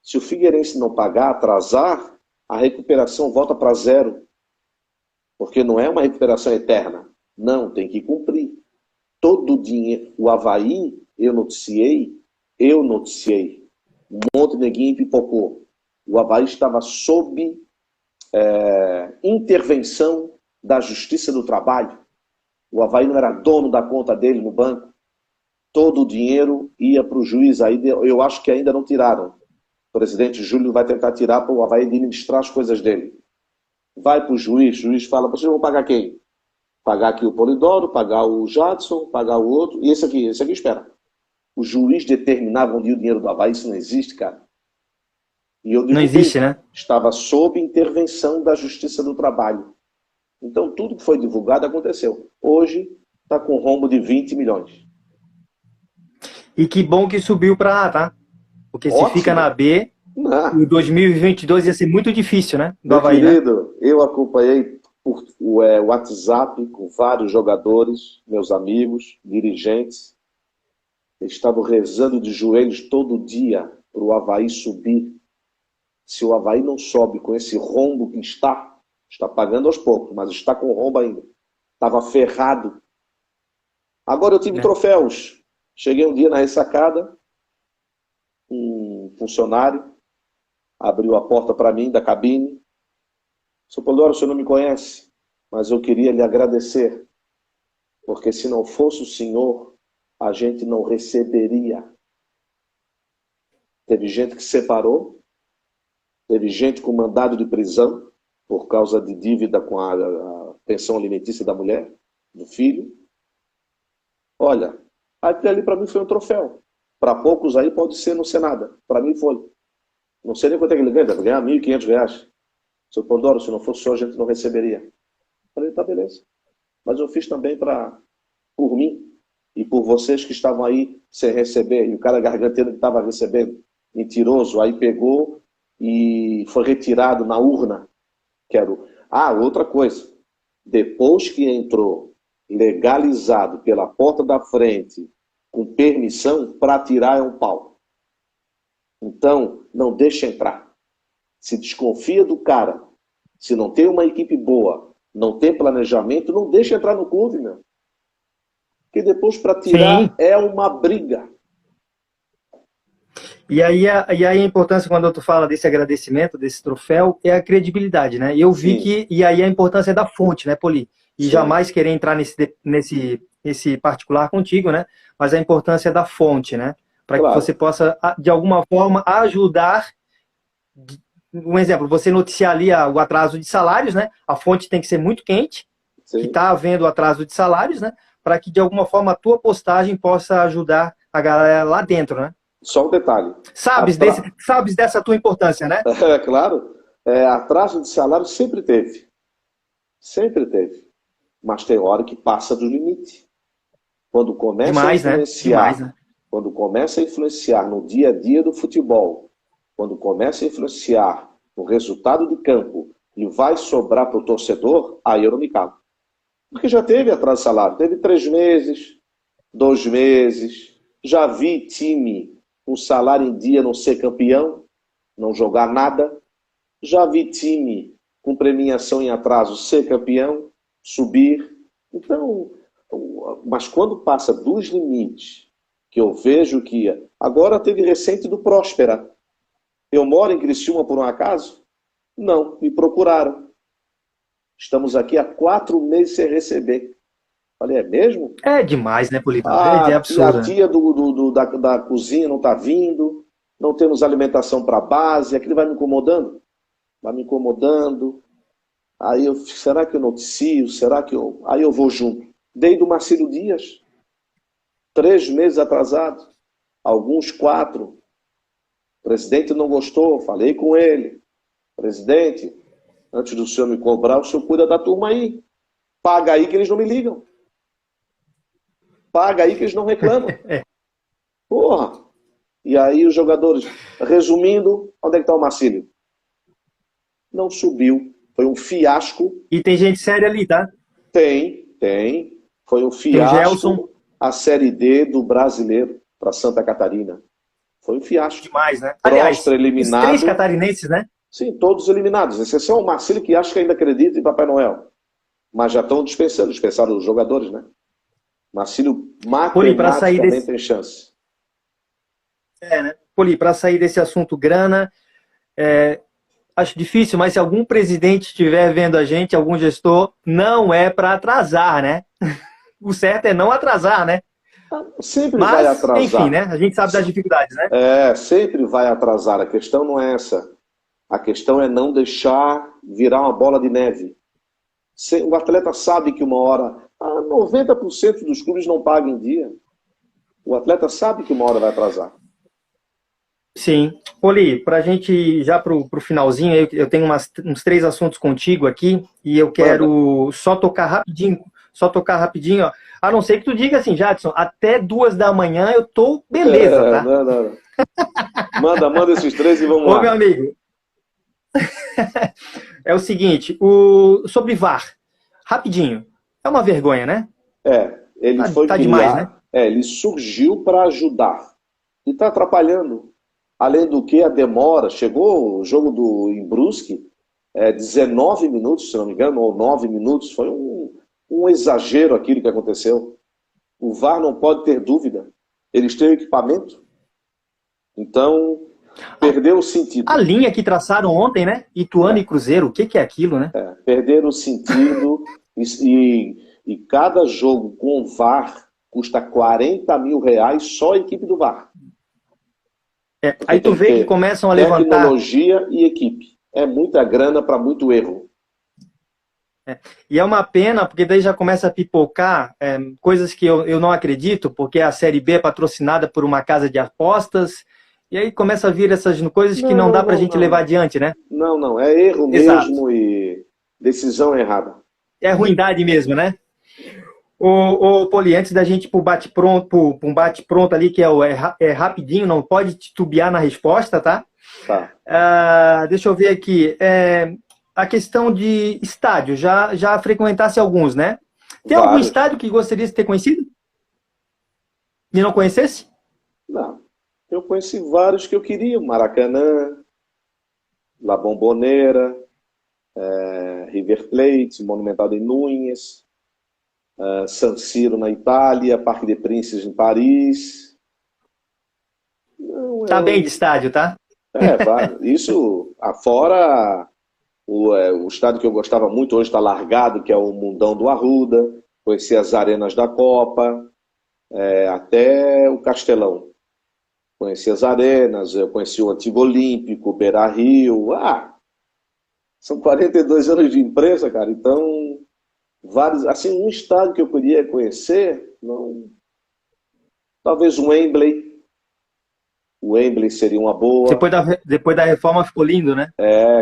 Se o Figueirense não pagar, atrasar, a recuperação volta para zero. Porque não é uma recuperação eterna. Não, tem que cumprir. Todo o dinheiro. O Avaí, eu noticiei. Um monte de neguinho pipocou. O Avaí estava sob intervenção da Justiça do Trabalho. O Avaí não era dono da conta dele no banco. Todo o dinheiro ia para o juiz. Aí eu acho que ainda não tiraram. O presidente Júlio vai tentar tirar para o Avaí administrar as coisas dele. Vai para o juiz fala, vocês vão pagar quem? Pagar aqui o Polidoro, pagar o Jadson, pagar o outro, e esse aqui espera. O juiz determinava onde ia o dinheiro do Avaí, isso não existe, cara. E eu Não existe, né? estava sob intervenção da Justiça do Trabalho. Então tudo que foi divulgado aconteceu. Hoje está com rombo de 20 milhões. E que bom que subiu para A, tá? Porque se Ótimo. fica na B, em 2022 ia ser muito difícil, né? Do Meu Avaí, querido, né? eu acompanhei por WhatsApp com vários jogadores, meus amigos, dirigentes. Eles estavam rezando de joelhos todo dia para o Avaí subir. Se o Avaí não sobe com esse rombo que está pagando aos poucos, mas está com rombo ainda. Estava ferrado. Agora eu tive troféus. Cheguei um dia na ressacada, um funcionário abriu a porta para mim da cabine. Seu Polidoro, o senhor não me conhece, mas eu queria lhe agradecer, porque se não fosse o senhor, a gente não receberia. Teve gente que separou, teve gente com mandado de prisão por causa de dívida com a pensão alimentícia da mulher, do filho. Olha, aquilo ali para mim foi um troféu. Para poucos aí pode ser não ser nada. Para mim foi. Não sei nem quanto é que ele ganha, deve ganhar R$ 1.500. Seu Polidoro, se não fosse o senhor, a gente não receberia. Falei, tá, beleza. Mas eu fiz também por mim e por vocês que estavam aí sem receber. E o cara garganteiro que estava recebendo, mentiroso, aí pegou e foi retirado na urna. Outra coisa. Depois que entrou legalizado pela porta da frente, com permissão, para tirar é um pau. Então, não deixa entrar. Se desconfia do cara, se não tem uma equipe boa, não tem planejamento, não deixa entrar no clube, meu. Porque depois para tirar Sim. é uma briga. E aí a importância, quando tu fala desse agradecimento, desse troféu, é a credibilidade, né? E eu vi que, e aí a importância é da fonte, né, Poli? E jamais querer entrar nesse particular contigo, né? Mas a importância é da fonte, né? Para que você possa, de alguma forma, ajudar. Um exemplo, você noticiar ali o atraso de salários, né? A fonte tem que ser muito quente, que está havendo atraso de salários, né? Para que, de alguma forma, a tua postagem possa ajudar a galera lá dentro, né? Só um detalhe. Sabes dessa tua importância, né? É claro. Atraso de salário sempre teve. Sempre teve. Mas tem hora que passa do limite. Quando começa a influenciar, né? Quando começa a influenciar no dia a dia do futebol, quando começa a influenciar no resultado de campo e vai sobrar para o torcedor, aí eu não me calo. Porque já teve atraso de salário. Teve 3 meses, 2 meses. Já vi time com salário em dia não ser campeão, não jogar nada. Já vi time com premiação em atraso ser campeão, subir. Então, mas quando passa dos limites, que eu vejo que... Agora teve recente do Próspera. Eu moro em Criciúma por um acaso? Não, me procuraram. Estamos aqui há 4 meses sem receber. Falei, é mesmo? É demais, né, Polito? É absurdo. A tia da cozinha não está vindo, não temos alimentação para base, aquilo vai me incomodando. Vai me incomodando. Aí será que eu noticio? Será que eu... Aí eu vou junto. Dei do Marcílio Dias, 3 meses atrasado, alguns 4. O presidente não gostou, falei com ele. Presidente, antes do senhor me cobrar, o senhor cuida da turma aí. Paga aí que eles não me ligam. Paga aí que eles não reclamam. Porra! E aí os jogadores, resumindo, onde é que está o Marcílio? Não subiu. Foi um fiasco. E tem gente séria ali, tá? Tem. Foi um Tem o Gelson. fiasco a Série D do Brasileiro para Santa Catarina. Foi um fiasco. Demais, né? Aliás, Próspera eliminado. os 3 catarinenses, né? Sim, todos eliminados. Exceção o Marcílio, que acha que ainda acredita em Papai Noel. Mas já estão dispensaram os jogadores, né? Marcílio matematicamente tem chance. Né? Poli, para sair desse assunto grana, acho difícil, mas se algum presidente estiver vendo a gente, algum gestor, não é para atrasar, né? O certo é não atrasar, né? Sempre vai atrasar. Enfim, né? A gente sabe das dificuldades, né? Sempre vai atrasar. A questão não é essa. A questão é não deixar virar uma bola de neve. O atleta sabe que uma hora... 90% dos clubes não pagam em dia. O atleta sabe que uma hora vai atrasar. Sim. Poli, para a gente ir já para o finalzinho, eu tenho uns 3 assuntos contigo aqui e eu quero só tocar rapidinho, ó. A não ser que tu diga assim, Jadson, até 2 da manhã eu tô beleza, tá? Não. Manda esses 3 e vamos lá. Ô, meu amigo. É o seguinte, sobre VAR, rapidinho. É uma vergonha, né? Ele foi criar, demais, né? Ele surgiu para ajudar. E está atrapalhando. Além do que, a demora. Chegou o jogo em Brusque, 19 minutos, se não me engano, ou 9 minutos. Foi um exagero aquilo que aconteceu. O VAR não pode ter dúvida. Eles têm equipamento. Então, perdeu o sentido. A linha que traçaram ontem, né? Ituano e Cruzeiro, o que é aquilo, né? Perderam o sentido. E cada jogo com VAR custa R$40 mil só a equipe do VAR. Aí tu vê que começam a levantar... Tecnologia e equipe. É muita grana para muito erro. E é uma pena, porque daí já começa a pipocar coisas que eu não acredito, porque a Série B é patrocinada por uma casa de apostas, e aí começa a vir essas coisas que não dá pra gente levar adiante, né? Não. É erro mesmo e decisão errada. É ruindade mesmo, né? Poli, antes da gente ir para um bate-pronto ali, que é rapidinho, não pode titubear na resposta, tá? Tá. Deixa eu ver aqui. A questão de estádio, já frequentasse alguns, né? Tem algum estádio que gostaria de ter conhecido? E não conhecesse? Não. Eu conheci vários que eu queria. Maracanã, La Bombonera, River Plate, Monumental de Núñez, San Siro na Itália, Parque des Princes em Paris. Tá bem de estádio, tá? Isso afora o estádio que eu gostava muito, hoje está largado, que é o Mundão do Arruda. Conheci as arenas da Copa, até o Castelão. Conheci as arenas, eu conheci o Antigo Olímpico, Beira-Rio. São 42 anos de imprensa, cara, então... vários, assim, um estádio que eu podia conhecer, não... talvez o Wembley. O Wembley seria uma boa. Depois da reforma ficou lindo, né?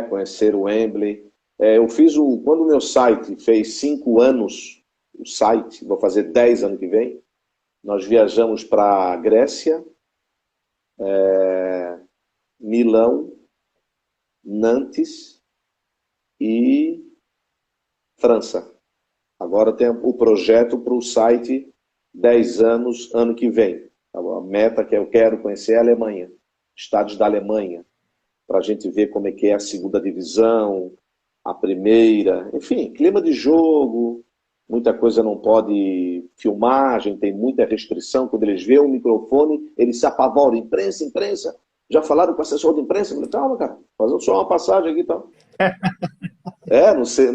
Conhecer o Wembley. Eu fiz quando o meu site fez 5 anos, o site, vou fazer 10 ano que vem, nós viajamos para Grécia, Milão, Nantes e França. Agora tem o projeto para o site 10 anos, ano que vem. A meta que eu quero conhecer é a Alemanha, estádios da Alemanha, para a gente ver como é que é a segunda divisão, a primeira, enfim, clima de jogo, muita coisa não pode filmar, a gente tem muita restrição, quando eles veem o microfone, eles se apavoram, imprensa, já falaram com o assessor de imprensa? Eu falei, calma, cara, fazendo só uma passagem aqui e tal.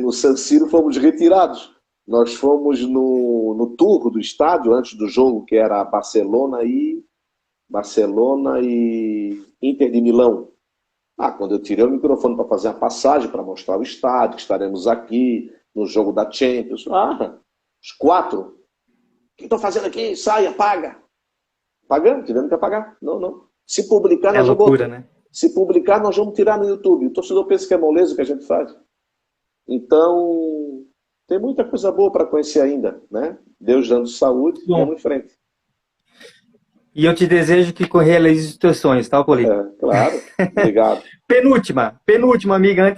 No San Siro fomos retirados. Nós fomos no tour do estádio, antes do jogo, que era Barcelona e Inter de Milão. Quando eu tirei o microfone para fazer a passagem, para mostrar o estádio, que estaremos aqui, no jogo da Champions. Os 4 que estou fazendo aqui? Sai, apaga. Pagando, tivemos que apagar. Não, não. Se publicar, É nós vamos loucura, botar. né? Se publicar, nós vamos tirar no YouTube. O torcedor pensa que é moleza o que a gente faz. Então, tem muita coisa boa para conhecer ainda, né? Deus dando saúde, Bom, vamos em frente. e eu te desejo que realize os teus sonhos, tá, Poli? Claro. Obrigado. Penúltima,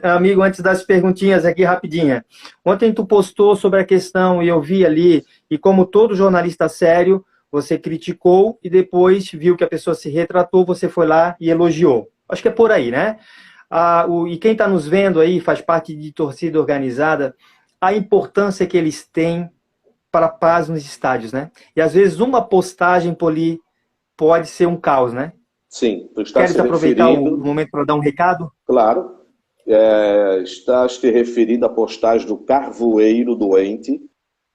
amigo, antes das perguntinhas aqui rapidinha. Ontem tu postou sobre a questão, e eu vi ali, e como todo jornalista sério, você criticou e depois viu que a pessoa se retratou, você foi lá e elogiou. Acho que é por aí, né? E quem está nos vendo aí, faz parte de torcida organizada, a importância que eles têm para a paz nos estádios, né? E às vezes uma postagem, Poli, pode ser um caos, né? Sim, tu estás Queres se aproveitar o referindo, momento para dar um recado? claro, estás te referindo à postagem do Carvoeiro Doente,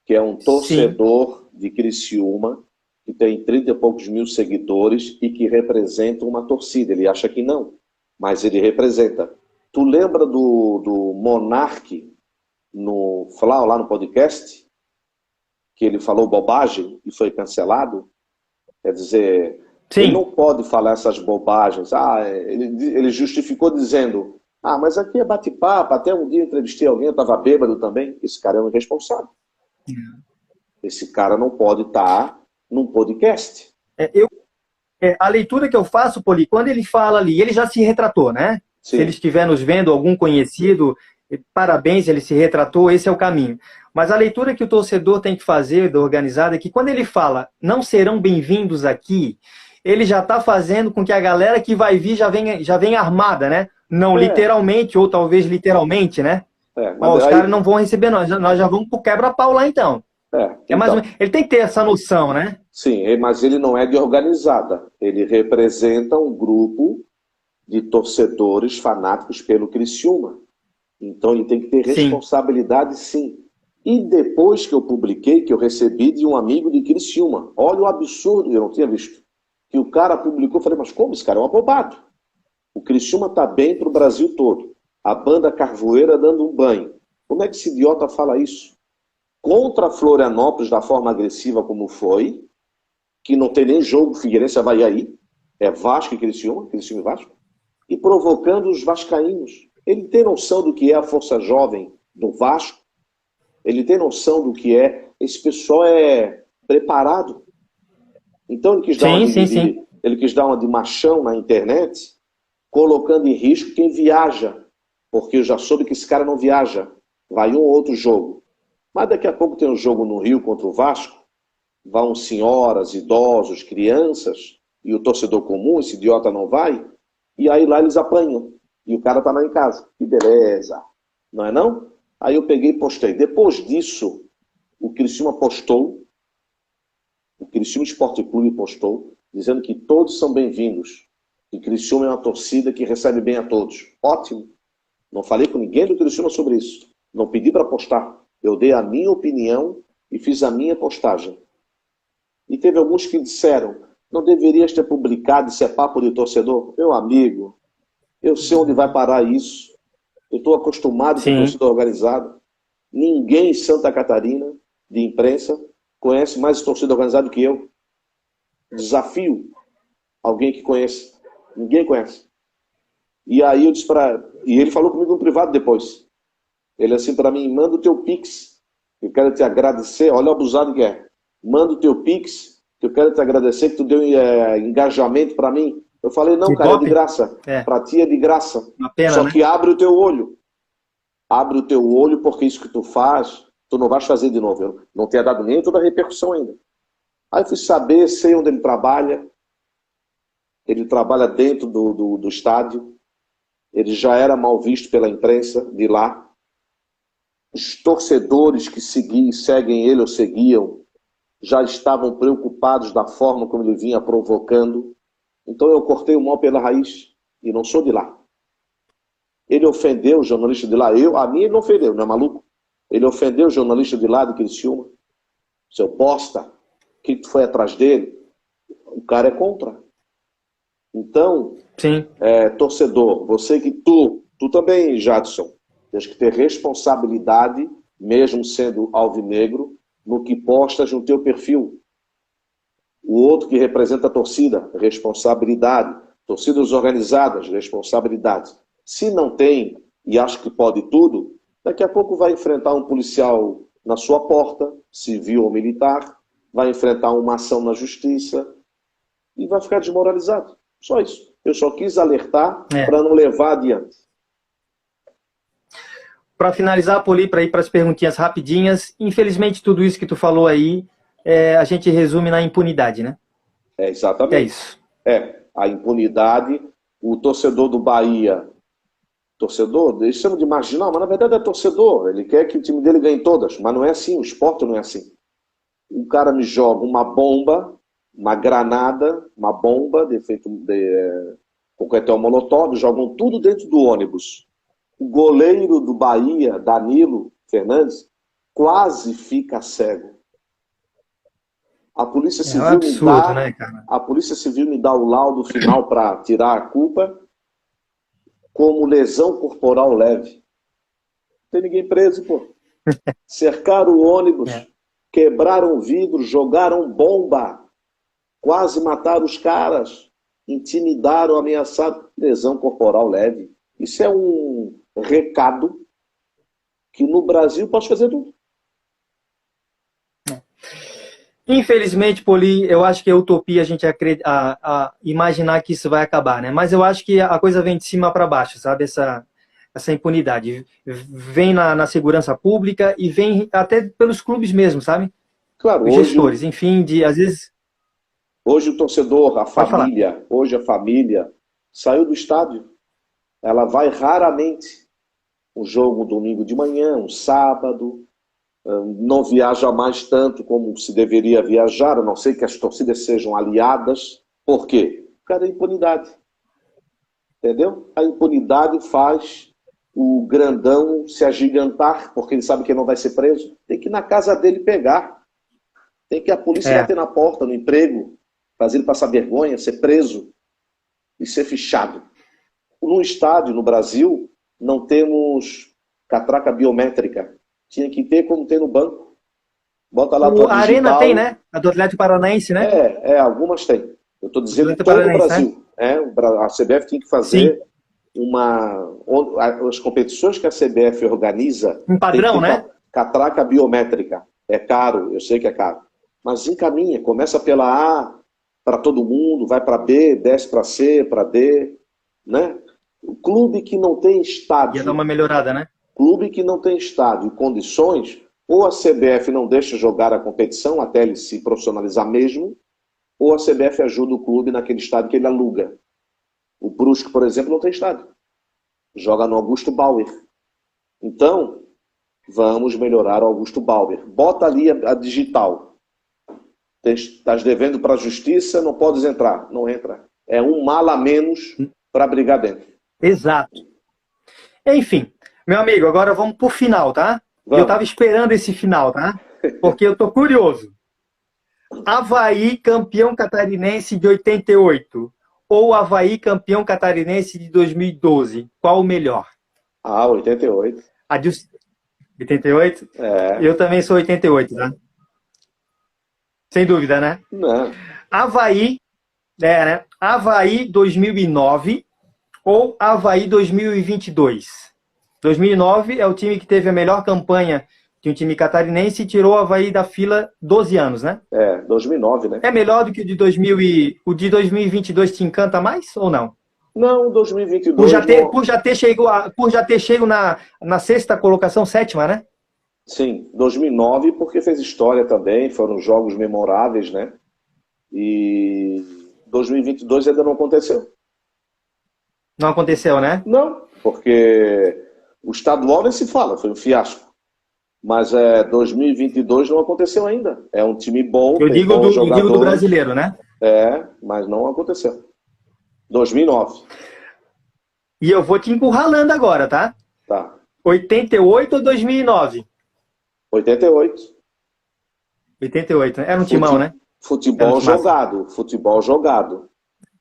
que é um Sim, torcedor de Criciúma, que tem 30 e poucos mil seguidores e que representa uma torcida. Ele acha que não, mas ele representa. Tu lembra do Monark no Flau, lá no podcast, que ele falou bobagem e foi cancelado? Quer dizer, ele sim, não pode falar essas bobagens. Ele justificou dizendo, mas aqui é bate-papo, até um dia eu entrevistei alguém, eu estava bêbado também. Esse cara é um irresponsável. Esse cara não pode estar num podcast. é, eu, a leitura que eu faço, Poli, quando ele fala ali, ele já se retratou, né? Se ele Sim, estiver nos vendo, algum conhecido, parabéns, ele se retratou, esse é o caminho. Mas a leitura que o torcedor tem que fazer da organizada é que quando ele fala não serão bem-vindos aqui, ele já está fazendo com que a galera que vai vir já venha armada, né? Não é, literalmente, ou talvez literalmente, né? Ó, mas os caras aí, não vão receber nós já vamos pro quebra-pau lá então. É mais ou então, menos, ele tem que ter essa noção, né? sim, mas ele não é de organizada. Ele representa um grupo de torcedores fanáticos pelo Criciúma. Então ele tem que ter Sim, responsabilidade, sim. E depois que eu publiquei, que eu recebi de um amigo de Criciúma, olha o absurdo, eu não tinha visto, que o cara publicou, eu falei, mas como esse cara é um abobado? O Criciúma está bem para o Brasil todo. A banda Carvoeira dando um banho. Como é que esse idiota fala isso? Contra Florianópolis da forma agressiva como foi, que não tem nem jogo Figueirense Avaí, é Vasco e Criciúma e Vasco, e provocando os vascaínos. Ele tem noção do que é a força jovem do Vasco? Ele tem noção do que é? Esse pessoal é preparado. Então sim, sim, sim. ele quis dar uma de machão na internet, colocando em risco quem viaja, porque eu já soube que esse cara não viaja, vai um ou outro jogo. Mas daqui a pouco tem um jogo no Rio contra o Vasco, vão senhoras, idosos, crianças, e o torcedor comum, esse idiota não vai, e aí lá eles apanham, e o cara tá lá em casa. Que beleza, não é não? Aí eu peguei e postei. Depois disso, o Criciúma postou, o Criciúma Esporte Clube postou, dizendo que todos são bem-vindos, que Criciúma é uma torcida que recebe bem a todos. Ótimo. Não falei com ninguém do Criciúma sobre isso. Não pedi para postar. Eu dei a minha opinião e fiz a minha postagem. E teve alguns que disseram, não deverias ter publicado, isso é papo de torcedor. Meu amigo, eu sei onde vai parar isso. Eu estou acostumado com Sim. torcida organizada. Ninguém em Santa Catarina, de imprensa, conhece mais torcida organizada do que eu. Desafio alguém que conhece. Ninguém conhece. E aí eu disse para... E ele falou comigo no privado depois. Ele assim para mim, manda o teu Pix. Eu quero te agradecer. Olha o abusado que é. Manda o teu Pix, que eu quero te agradecer que tu deu engajamento para mim. Eu falei, não, cara, é de Ibope? graça. É, Para ti é de graça. uma pena, Só né? que abre o teu olho. Abre o teu olho, porque isso que tu faz, tu não vais fazer de novo. Eu não tinha dado nem toda a repercussão ainda. Aí eu fui saber, sei onde ele trabalha. Ele trabalha dentro do estádio. Ele já era mal visto pela imprensa de lá. Os torcedores que seguem ele ou seguiam já estavam preocupados da forma como ele vinha provocando. Então eu cortei o mal pela raiz e não sou de lá. Ele ofendeu o jornalista de lá. A mim ele não ofendeu, não é maluco? Ele ofendeu o jornalista de lá de Criciúma. Seu bosta, que tu foi atrás dele? O cara é contra. Então, Sim, torcedor, você que tu também, Jadson, tens que ter responsabilidade, mesmo sendo alvinegro, no que postas no teu perfil. O outro que representa a torcida, responsabilidade. Torcidas organizadas, responsabilidade. Se não tem, e acha que pode tudo, daqui a pouco vai enfrentar um policial na sua porta, civil ou militar, vai enfrentar uma ação na justiça e vai ficar desmoralizado. Só isso. Eu só quis alertar para não levar adiante. Para finalizar, Poli, para ir para as perguntinhas rapidinhas, infelizmente tudo isso que tu falou aí, a gente resume na impunidade, né? Exatamente. É isso. A impunidade, o torcedor do Bahia, eles chamam de marginal, mas na verdade é torcedor, ele quer que o time dele ganhe todas, mas não é assim, o esporte não é assim. O cara me joga uma bomba, uma granada, uma bomba com coquetel molotov, jogam tudo dentro do ônibus. O goleiro do Bahia, Danilo Fernandes, quase fica cego. A Polícia Civil absurdo, né, cara? A Polícia Civil me dá o laudo final para tirar a culpa como lesão corporal leve. Não tem ninguém preso, pô. Cercaram o ônibus, quebraram o vidro, jogaram bomba, quase mataram os caras, intimidaram, ameaçaram. Lesão corporal leve. Isso é um recado que no Brasil pode fazer tudo. Infelizmente, Poli, eu acho que é utopia a gente imaginar que isso vai acabar, né? Mas eu acho que a coisa vem de cima para baixo, sabe? Essa impunidade. Vem na segurança pública e vem até pelos clubes mesmo, sabe? Claro, os gestores, enfim, às vezes... Hoje o torcedor, a família saiu do estádio. Ela vai raramente. Um jogo um domingo de manhã, um sábado... Não viaja mais tanto como se deveria viajar, a não ser que as torcidas sejam aliadas. Por quê? Por causa da impunidade. Entendeu? A impunidade faz o grandão se agigantar, porque ele sabe que não vai ser preso. Tem que ir na casa dele pegar. Tem que a polícia bater na porta, no emprego, fazer ele passar vergonha, ser preso e ser fichado. No estádio, no Brasil, não temos catraca biométrica. Tinha que ter como tem no banco. Bota lá a Arena tem, né? A do Atlético Paranaense, né? Algumas tem. Eu estou dizendo todo o Brasil. Né? A CBF tinha que fazer as competições que a CBF organiza. Um padrão, né? Catraca biométrica. É caro, eu sei que é caro. Mas encaminha, começa pela A para todo mundo, vai para B, desce para C, para D. Né? O clube que não tem estádio. Ia dar uma melhorada, né? Clube que não tem estádio e condições, ou a CBF não deixa jogar a competição até ele se profissionalizar mesmo, ou a CBF ajuda o clube naquele estádio que ele aluga. O Brusque, por exemplo, não tem estádio. Joga no Augusto Bauer. Então, vamos melhorar o Augusto Bauer. Bota ali a digital. Estás devendo para a justiça, não podes entrar. Não entra. É um mal a menos para brigar dentro. Exato. Enfim. Meu amigo, agora vamos pro final, tá? Vamos. Eu tava esperando esse final, tá? Porque eu tô curioso. Avaí campeão catarinense de 88 ou Avaí campeão catarinense de 2012? Qual o melhor? 88. 88? Eu também sou 88, tá? Sem dúvida, né? Não. Avaí, né? Avaí 2009 ou Avaí 2022? 2009 é o time que teve a melhor campanha de um time catarinense e tirou o Avaí da fila 12 anos, né? 2009, né? É melhor do que o de 2022 te encanta mais ou não? Não, 2022... Por já ter chego na sexta colocação, sétima, né? Sim, 2009 porque fez história também, foram jogos memoráveis, né? E 2022 ainda não aconteceu. Não aconteceu, né? Não, porque o estadual nem se fala, foi um fiasco. Mas 2022 não aconteceu ainda. É um time bom, eu digo do brasileiro, né? Mas não aconteceu. 2009. E eu vou te encurralando agora, tá? Tá. 88 ou 2009? 88. 88, né? Era um timão, né? Futebol jogado.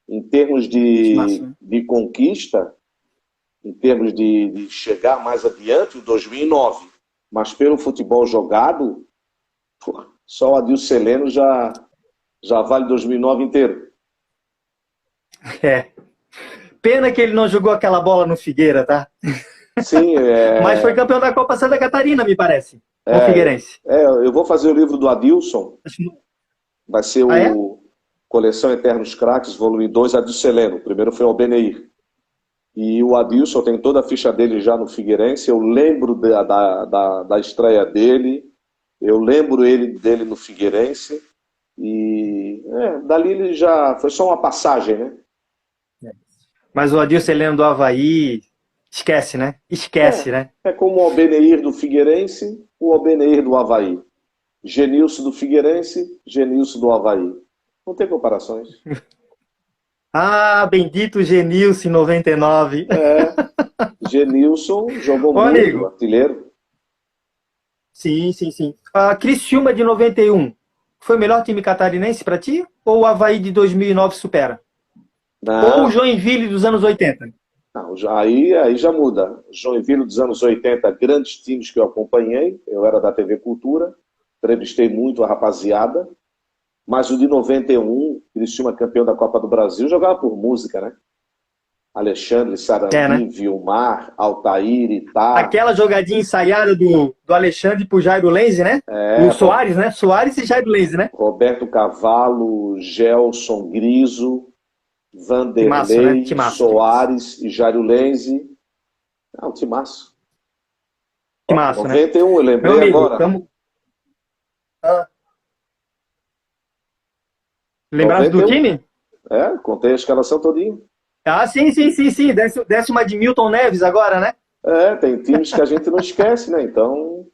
Em termos de conquista, em termos de chegar mais adiante, o 2009. Mas pelo futebol jogado, Pô, só o Adilson Heleno já vale 2009 inteiro. É. Pena que ele não jogou aquela bola no Figueira, tá? Sim, Mas foi campeão da Copa Santa Catarina, me parece, com o Figueirense. eu vou fazer o livro do Adilson, vai ser Ah, é? o Coleção Eternos Craques, volume 2, Adilson Heleno. O primeiro foi o Albeneir. E o Adilson, tem toda a ficha dele já no Figueirense, eu lembro da estreia dele, eu lembro dele no Figueirense, e dali ele já, foi só uma passagem, né? Mas o Adilson Heleno do Avaí, esquece, né? Esquece, né? É como o Albeneir do Figueirense, o Albeneir do Avaí. Genilson do Figueirense, Genilson do Avaí. Não tem comparações. Ah, bendito Genilson em 99. Genilson jogou Ô, muito, amigo. artilheiro. Sim, sim, sim. A Criciúma de 91 foi o melhor time catarinense para ti? Ou o Avaí de 2009 supera? Ou o Não, Joinville dos anos 80? não, aí já muda. Joinville dos anos 80, grandes times que eu acompanhei. Eu era da TV Cultura, entrevistei muito a rapaziada. Mas o de 91, Criciúma campeão da Copa do Brasil, jogava por música, né? Alexandre, É, né? Sarandin, Vilmar, Altair, Itá. Aquela jogadinha ensaiada do Alexandre pro Jairo Lenze, né? O Soares, né? Soares e Jairo Lenze, né? Roberto Cavalo, Gelson Griso, Timaço, né? Vanderlei, Timaço, timaço. Soares e Jairo Lenze. Ah, um timaço. Ó, Timaço, né? 91, eu Meu lembrei amigo, agora. estamos... Lembrasse do 91. time? Contei a escalação todinha. Ah, sim, sim, sim, sim. Desce uma de Milton Neves agora, né? Tem times que a gente não esquece, né? Então,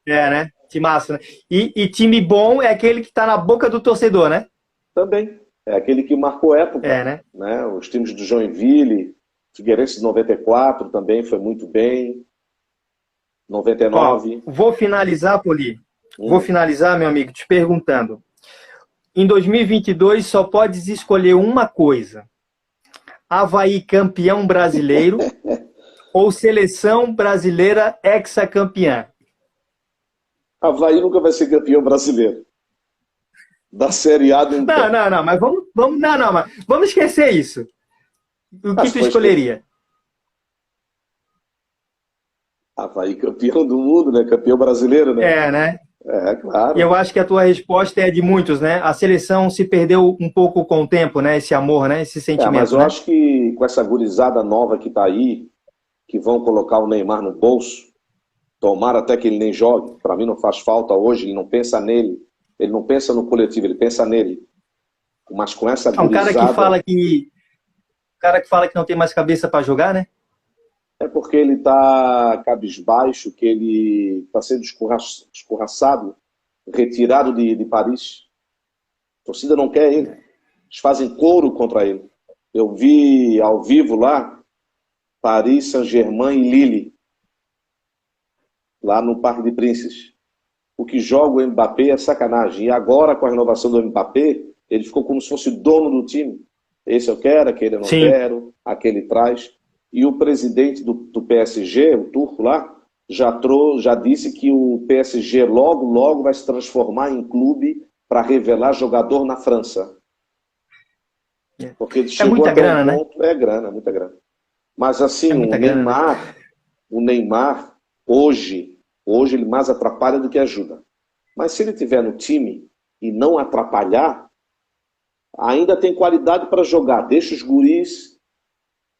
É, né? Timaço, né? E time bom é aquele que tá na boca do torcedor, né? também. É aquele que marcou época, É, né? né? Os times do Joinville, Figueirense de 94 também foi muito bem. Ó, 99. vou finalizar, Poli. Vou finalizar, meu amigo, te perguntando. Em 2022 só podes escolher uma coisa. Avaí campeão brasileiro ou seleção brasileira hexacampeã? Avaí nunca vai ser campeão brasileiro. Da Série A nunca. Não, mas mas vamos esquecer isso. O que Mas tu foi escolheria? Avaí campeão do mundo, né? Campeão brasileiro, né? É, né? E Claro. eu acho que a tua resposta é de muitos, né? A seleção se perdeu um pouco com o tempo, né? Esse amor, né? Esse Mas sentimento, eu né? acho que com essa gurizada nova que tá aí, que vão colocar o Neymar no bolso, tomara até que ele nem jogue. Para mim não faz falta hoje, ele não pensa nele. Ele não pensa no coletivo, ele pensa nele. Mas com essa Um cara que gurizada... fala que o cara que fala que não tem mais cabeça para jogar, né? É porque ele está cabisbaixo, que ele está sendo escorraçado, retirado de Paris. A torcida não quer ele. Eles fazem coro contra ele. Eu vi ao vivo lá, Paris, Saint-Germain e Lille, lá no Parque de Princes. O que joga o Mbappé é sacanagem. E agora, com a renovação do Mbappé, ele ficou como se fosse dono do time. Esse eu quero, aquele eu não quero, aquele traz. E o presidente do PSG, o turco lá, já disse que o PSG logo, logo vai se transformar em clube para revelar jogador na França. Porque ele chegou muita até grana, um ponto... É grana, muita grana. Mas assim, o Neymar, hoje ele mais atrapalha do que ajuda. Mas se ele estiver no time e não atrapalhar, ainda tem qualidade para jogar. Deixa os guris,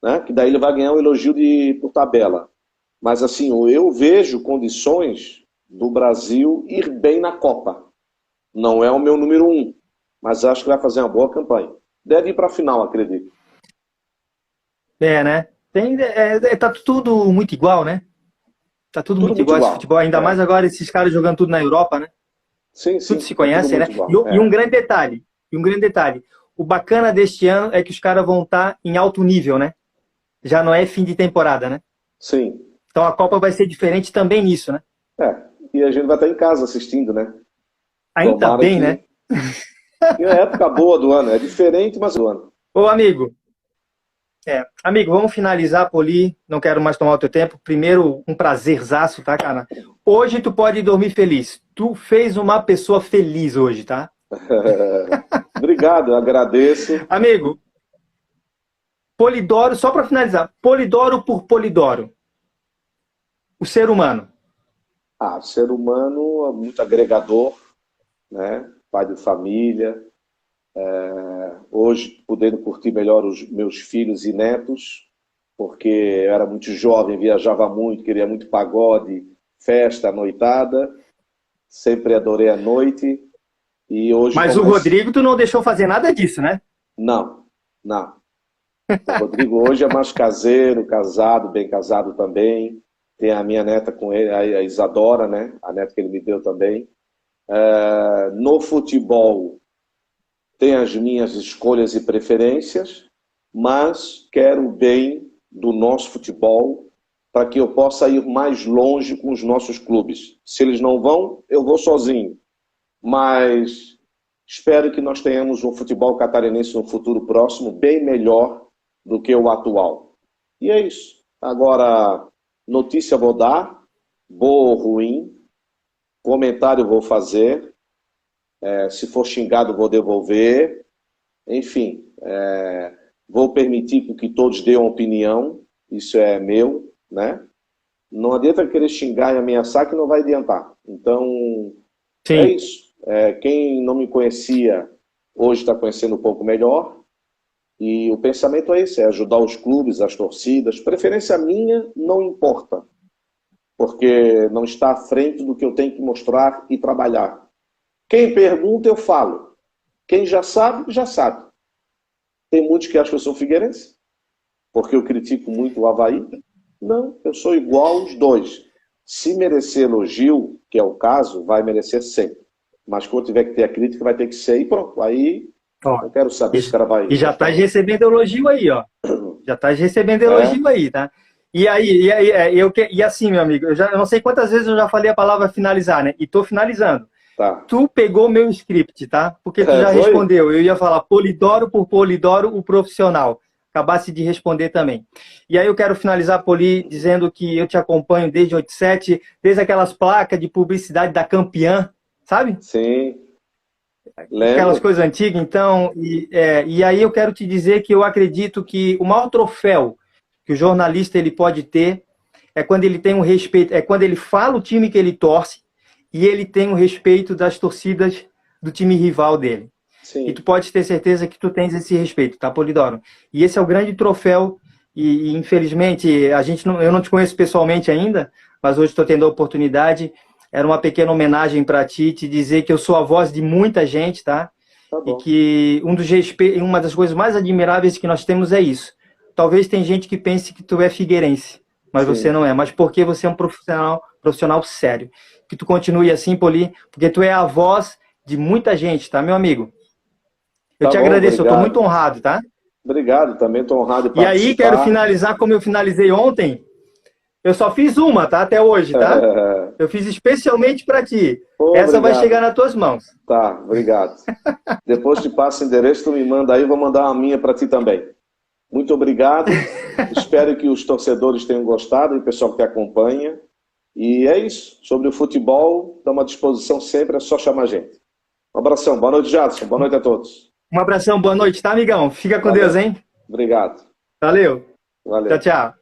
né, que daí ele vai ganhar um elogio por tabela. Mas assim, eu vejo condições do Brasil ir bem na Copa. Não é o meu número 1, mas acho que vai fazer uma boa campanha. Deve ir para a final, acredito. É, né? Tá tudo muito igual, né? Tá tudo muito muito igual esse igual. futebol. Ainda mais agora esses caras jogando tudo na Europa, né? Sim, Tudo se tá tudo conhece, né? muito igual. E um grande detalhe. O bacana deste ano é que os caras vão estar em alto nível, né? Já não é fim de temporada, né? Sim. Então a Copa vai ser diferente também nisso, né? E a gente vai estar em casa assistindo, né? Ainda Tomara bem, que... né? E é a época boa do ano. É diferente, mas do ano. Ô, amigo, Amigo, vamos finalizar, Poli. Não quero mais tomar o teu tempo. Primeiro, um prazerzaço, tá, cara? Hoje tu pode dormir feliz. Tu fez uma pessoa feliz hoje, tá? Obrigado, eu agradeço. Amigo, Polidoro, só para finalizar, Polidoro por Polidoro. O ser humano. O ser humano é muito agregador, né? Pai de família. Hoje, podendo curtir melhor os meus filhos e netos, porque eu era muito jovem, viajava muito, queria muito pagode, festa, noitada. Sempre adorei a noite. E hoje Mas o Rodrigo, tu não deixou fazer nada disso, né? Não, não. O Rodrigo hoje é mais caseiro, casado, bem casado também. Tem a minha neta com ele, a Isadora, né? A neta que ele me deu também. No futebol, tem as minhas escolhas e preferências, mas quero o bem do nosso futebol para que eu possa ir mais longe com os nossos clubes. Se eles não vão, eu vou sozinho. Mas espero que nós tenhamos um futebol catarinense no futuro próximo bem melhor do que o atual. E é isso. Agora, notícia vou dar, boa ou ruim, comentário vou fazer, se for xingado vou devolver, enfim, vou permitir que todos dêem uma opinião, isso é meu, né? Não adianta querer xingar e ameaçar que não vai adiantar. Então, Sim. É isso. Quem não me conhecia, hoje está conhecendo um pouco melhor. E o pensamento é esse, é ajudar os clubes, as torcidas. Preferência minha, não importa. Porque não está à frente do que eu tenho que mostrar e trabalhar. Quem pergunta, eu falo. Quem já sabe, já sabe. Tem muitos que acham que eu sou figueirense, porque eu critico muito o Avaí. Não, eu sou igual aos dois. Se merecer elogio, que é o caso, vai merecer sempre. Mas quando tiver que ter a crítica, vai ter que ser e pronto. Aí eu quero saber se o cara vai... E já estás recebendo elogio aí, ó. Já estás recebendo elogio aí, tá? E assim, meu amigo, eu não sei quantas vezes eu já falei a palavra finalizar, né? E tô finalizando. Tá. Tu pegou meu script, tá? Porque tu já respondeu. Eu ia falar Polidoro por Polidoro, o profissional. Acabasse de responder também. E aí eu quero finalizar, Poli, dizendo que eu te acompanho desde 87, desde aquelas placas de publicidade da Campeã, sabe? Sim. Lembro. Aquelas coisas antigas, então. E aí eu quero te dizer que eu acredito que o maior troféu que o jornalista ele pode ter é quando ele tem um respeito, é quando ele fala o time que ele torce e ele tem o respeito das torcidas do time rival dele. Sim. E tu pode ter certeza que tu tens esse respeito, tá, Polidoro? E esse é o grande troféu e infelizmente, eu não te conheço pessoalmente ainda, mas hoje estou tendo a oportunidade. Era uma pequena homenagem para ti, te dizer que eu sou a voz de muita gente, tá? Tá bom. E que uma das coisas mais admiráveis que nós temos é isso. Talvez tem gente que pense que tu é figueirense, mas Sim. você não é. Mas porque você é um profissional sério. Que tu continue assim, Poli, porque tu é a voz de muita gente, tá, meu amigo? Eu te agradeço, obrigado. Eu estou muito honrado, tá? Obrigado, também estou honrado de participar. E aí, quero finalizar como eu finalizei ontem. Eu só fiz uma, tá? Até hoje, tá? Eu fiz especialmente para ti. Essa vai chegar nas tuas mãos. Tá, obrigado. Depois te passo o endereço, tu me manda aí, eu vou mandar uma minha para ti também. Muito obrigado. Espero que os torcedores tenham gostado e o pessoal que te acompanha. E é isso. Sobre o futebol, estamos à disposição sempre, é só chamar a gente. Um abração. Boa noite, Jadson. Boa noite a todos. Um abração, boa noite, tá, amigão? Fica com Deus, hein? Obrigado. Valeu. Valeu. Tchau, tchau.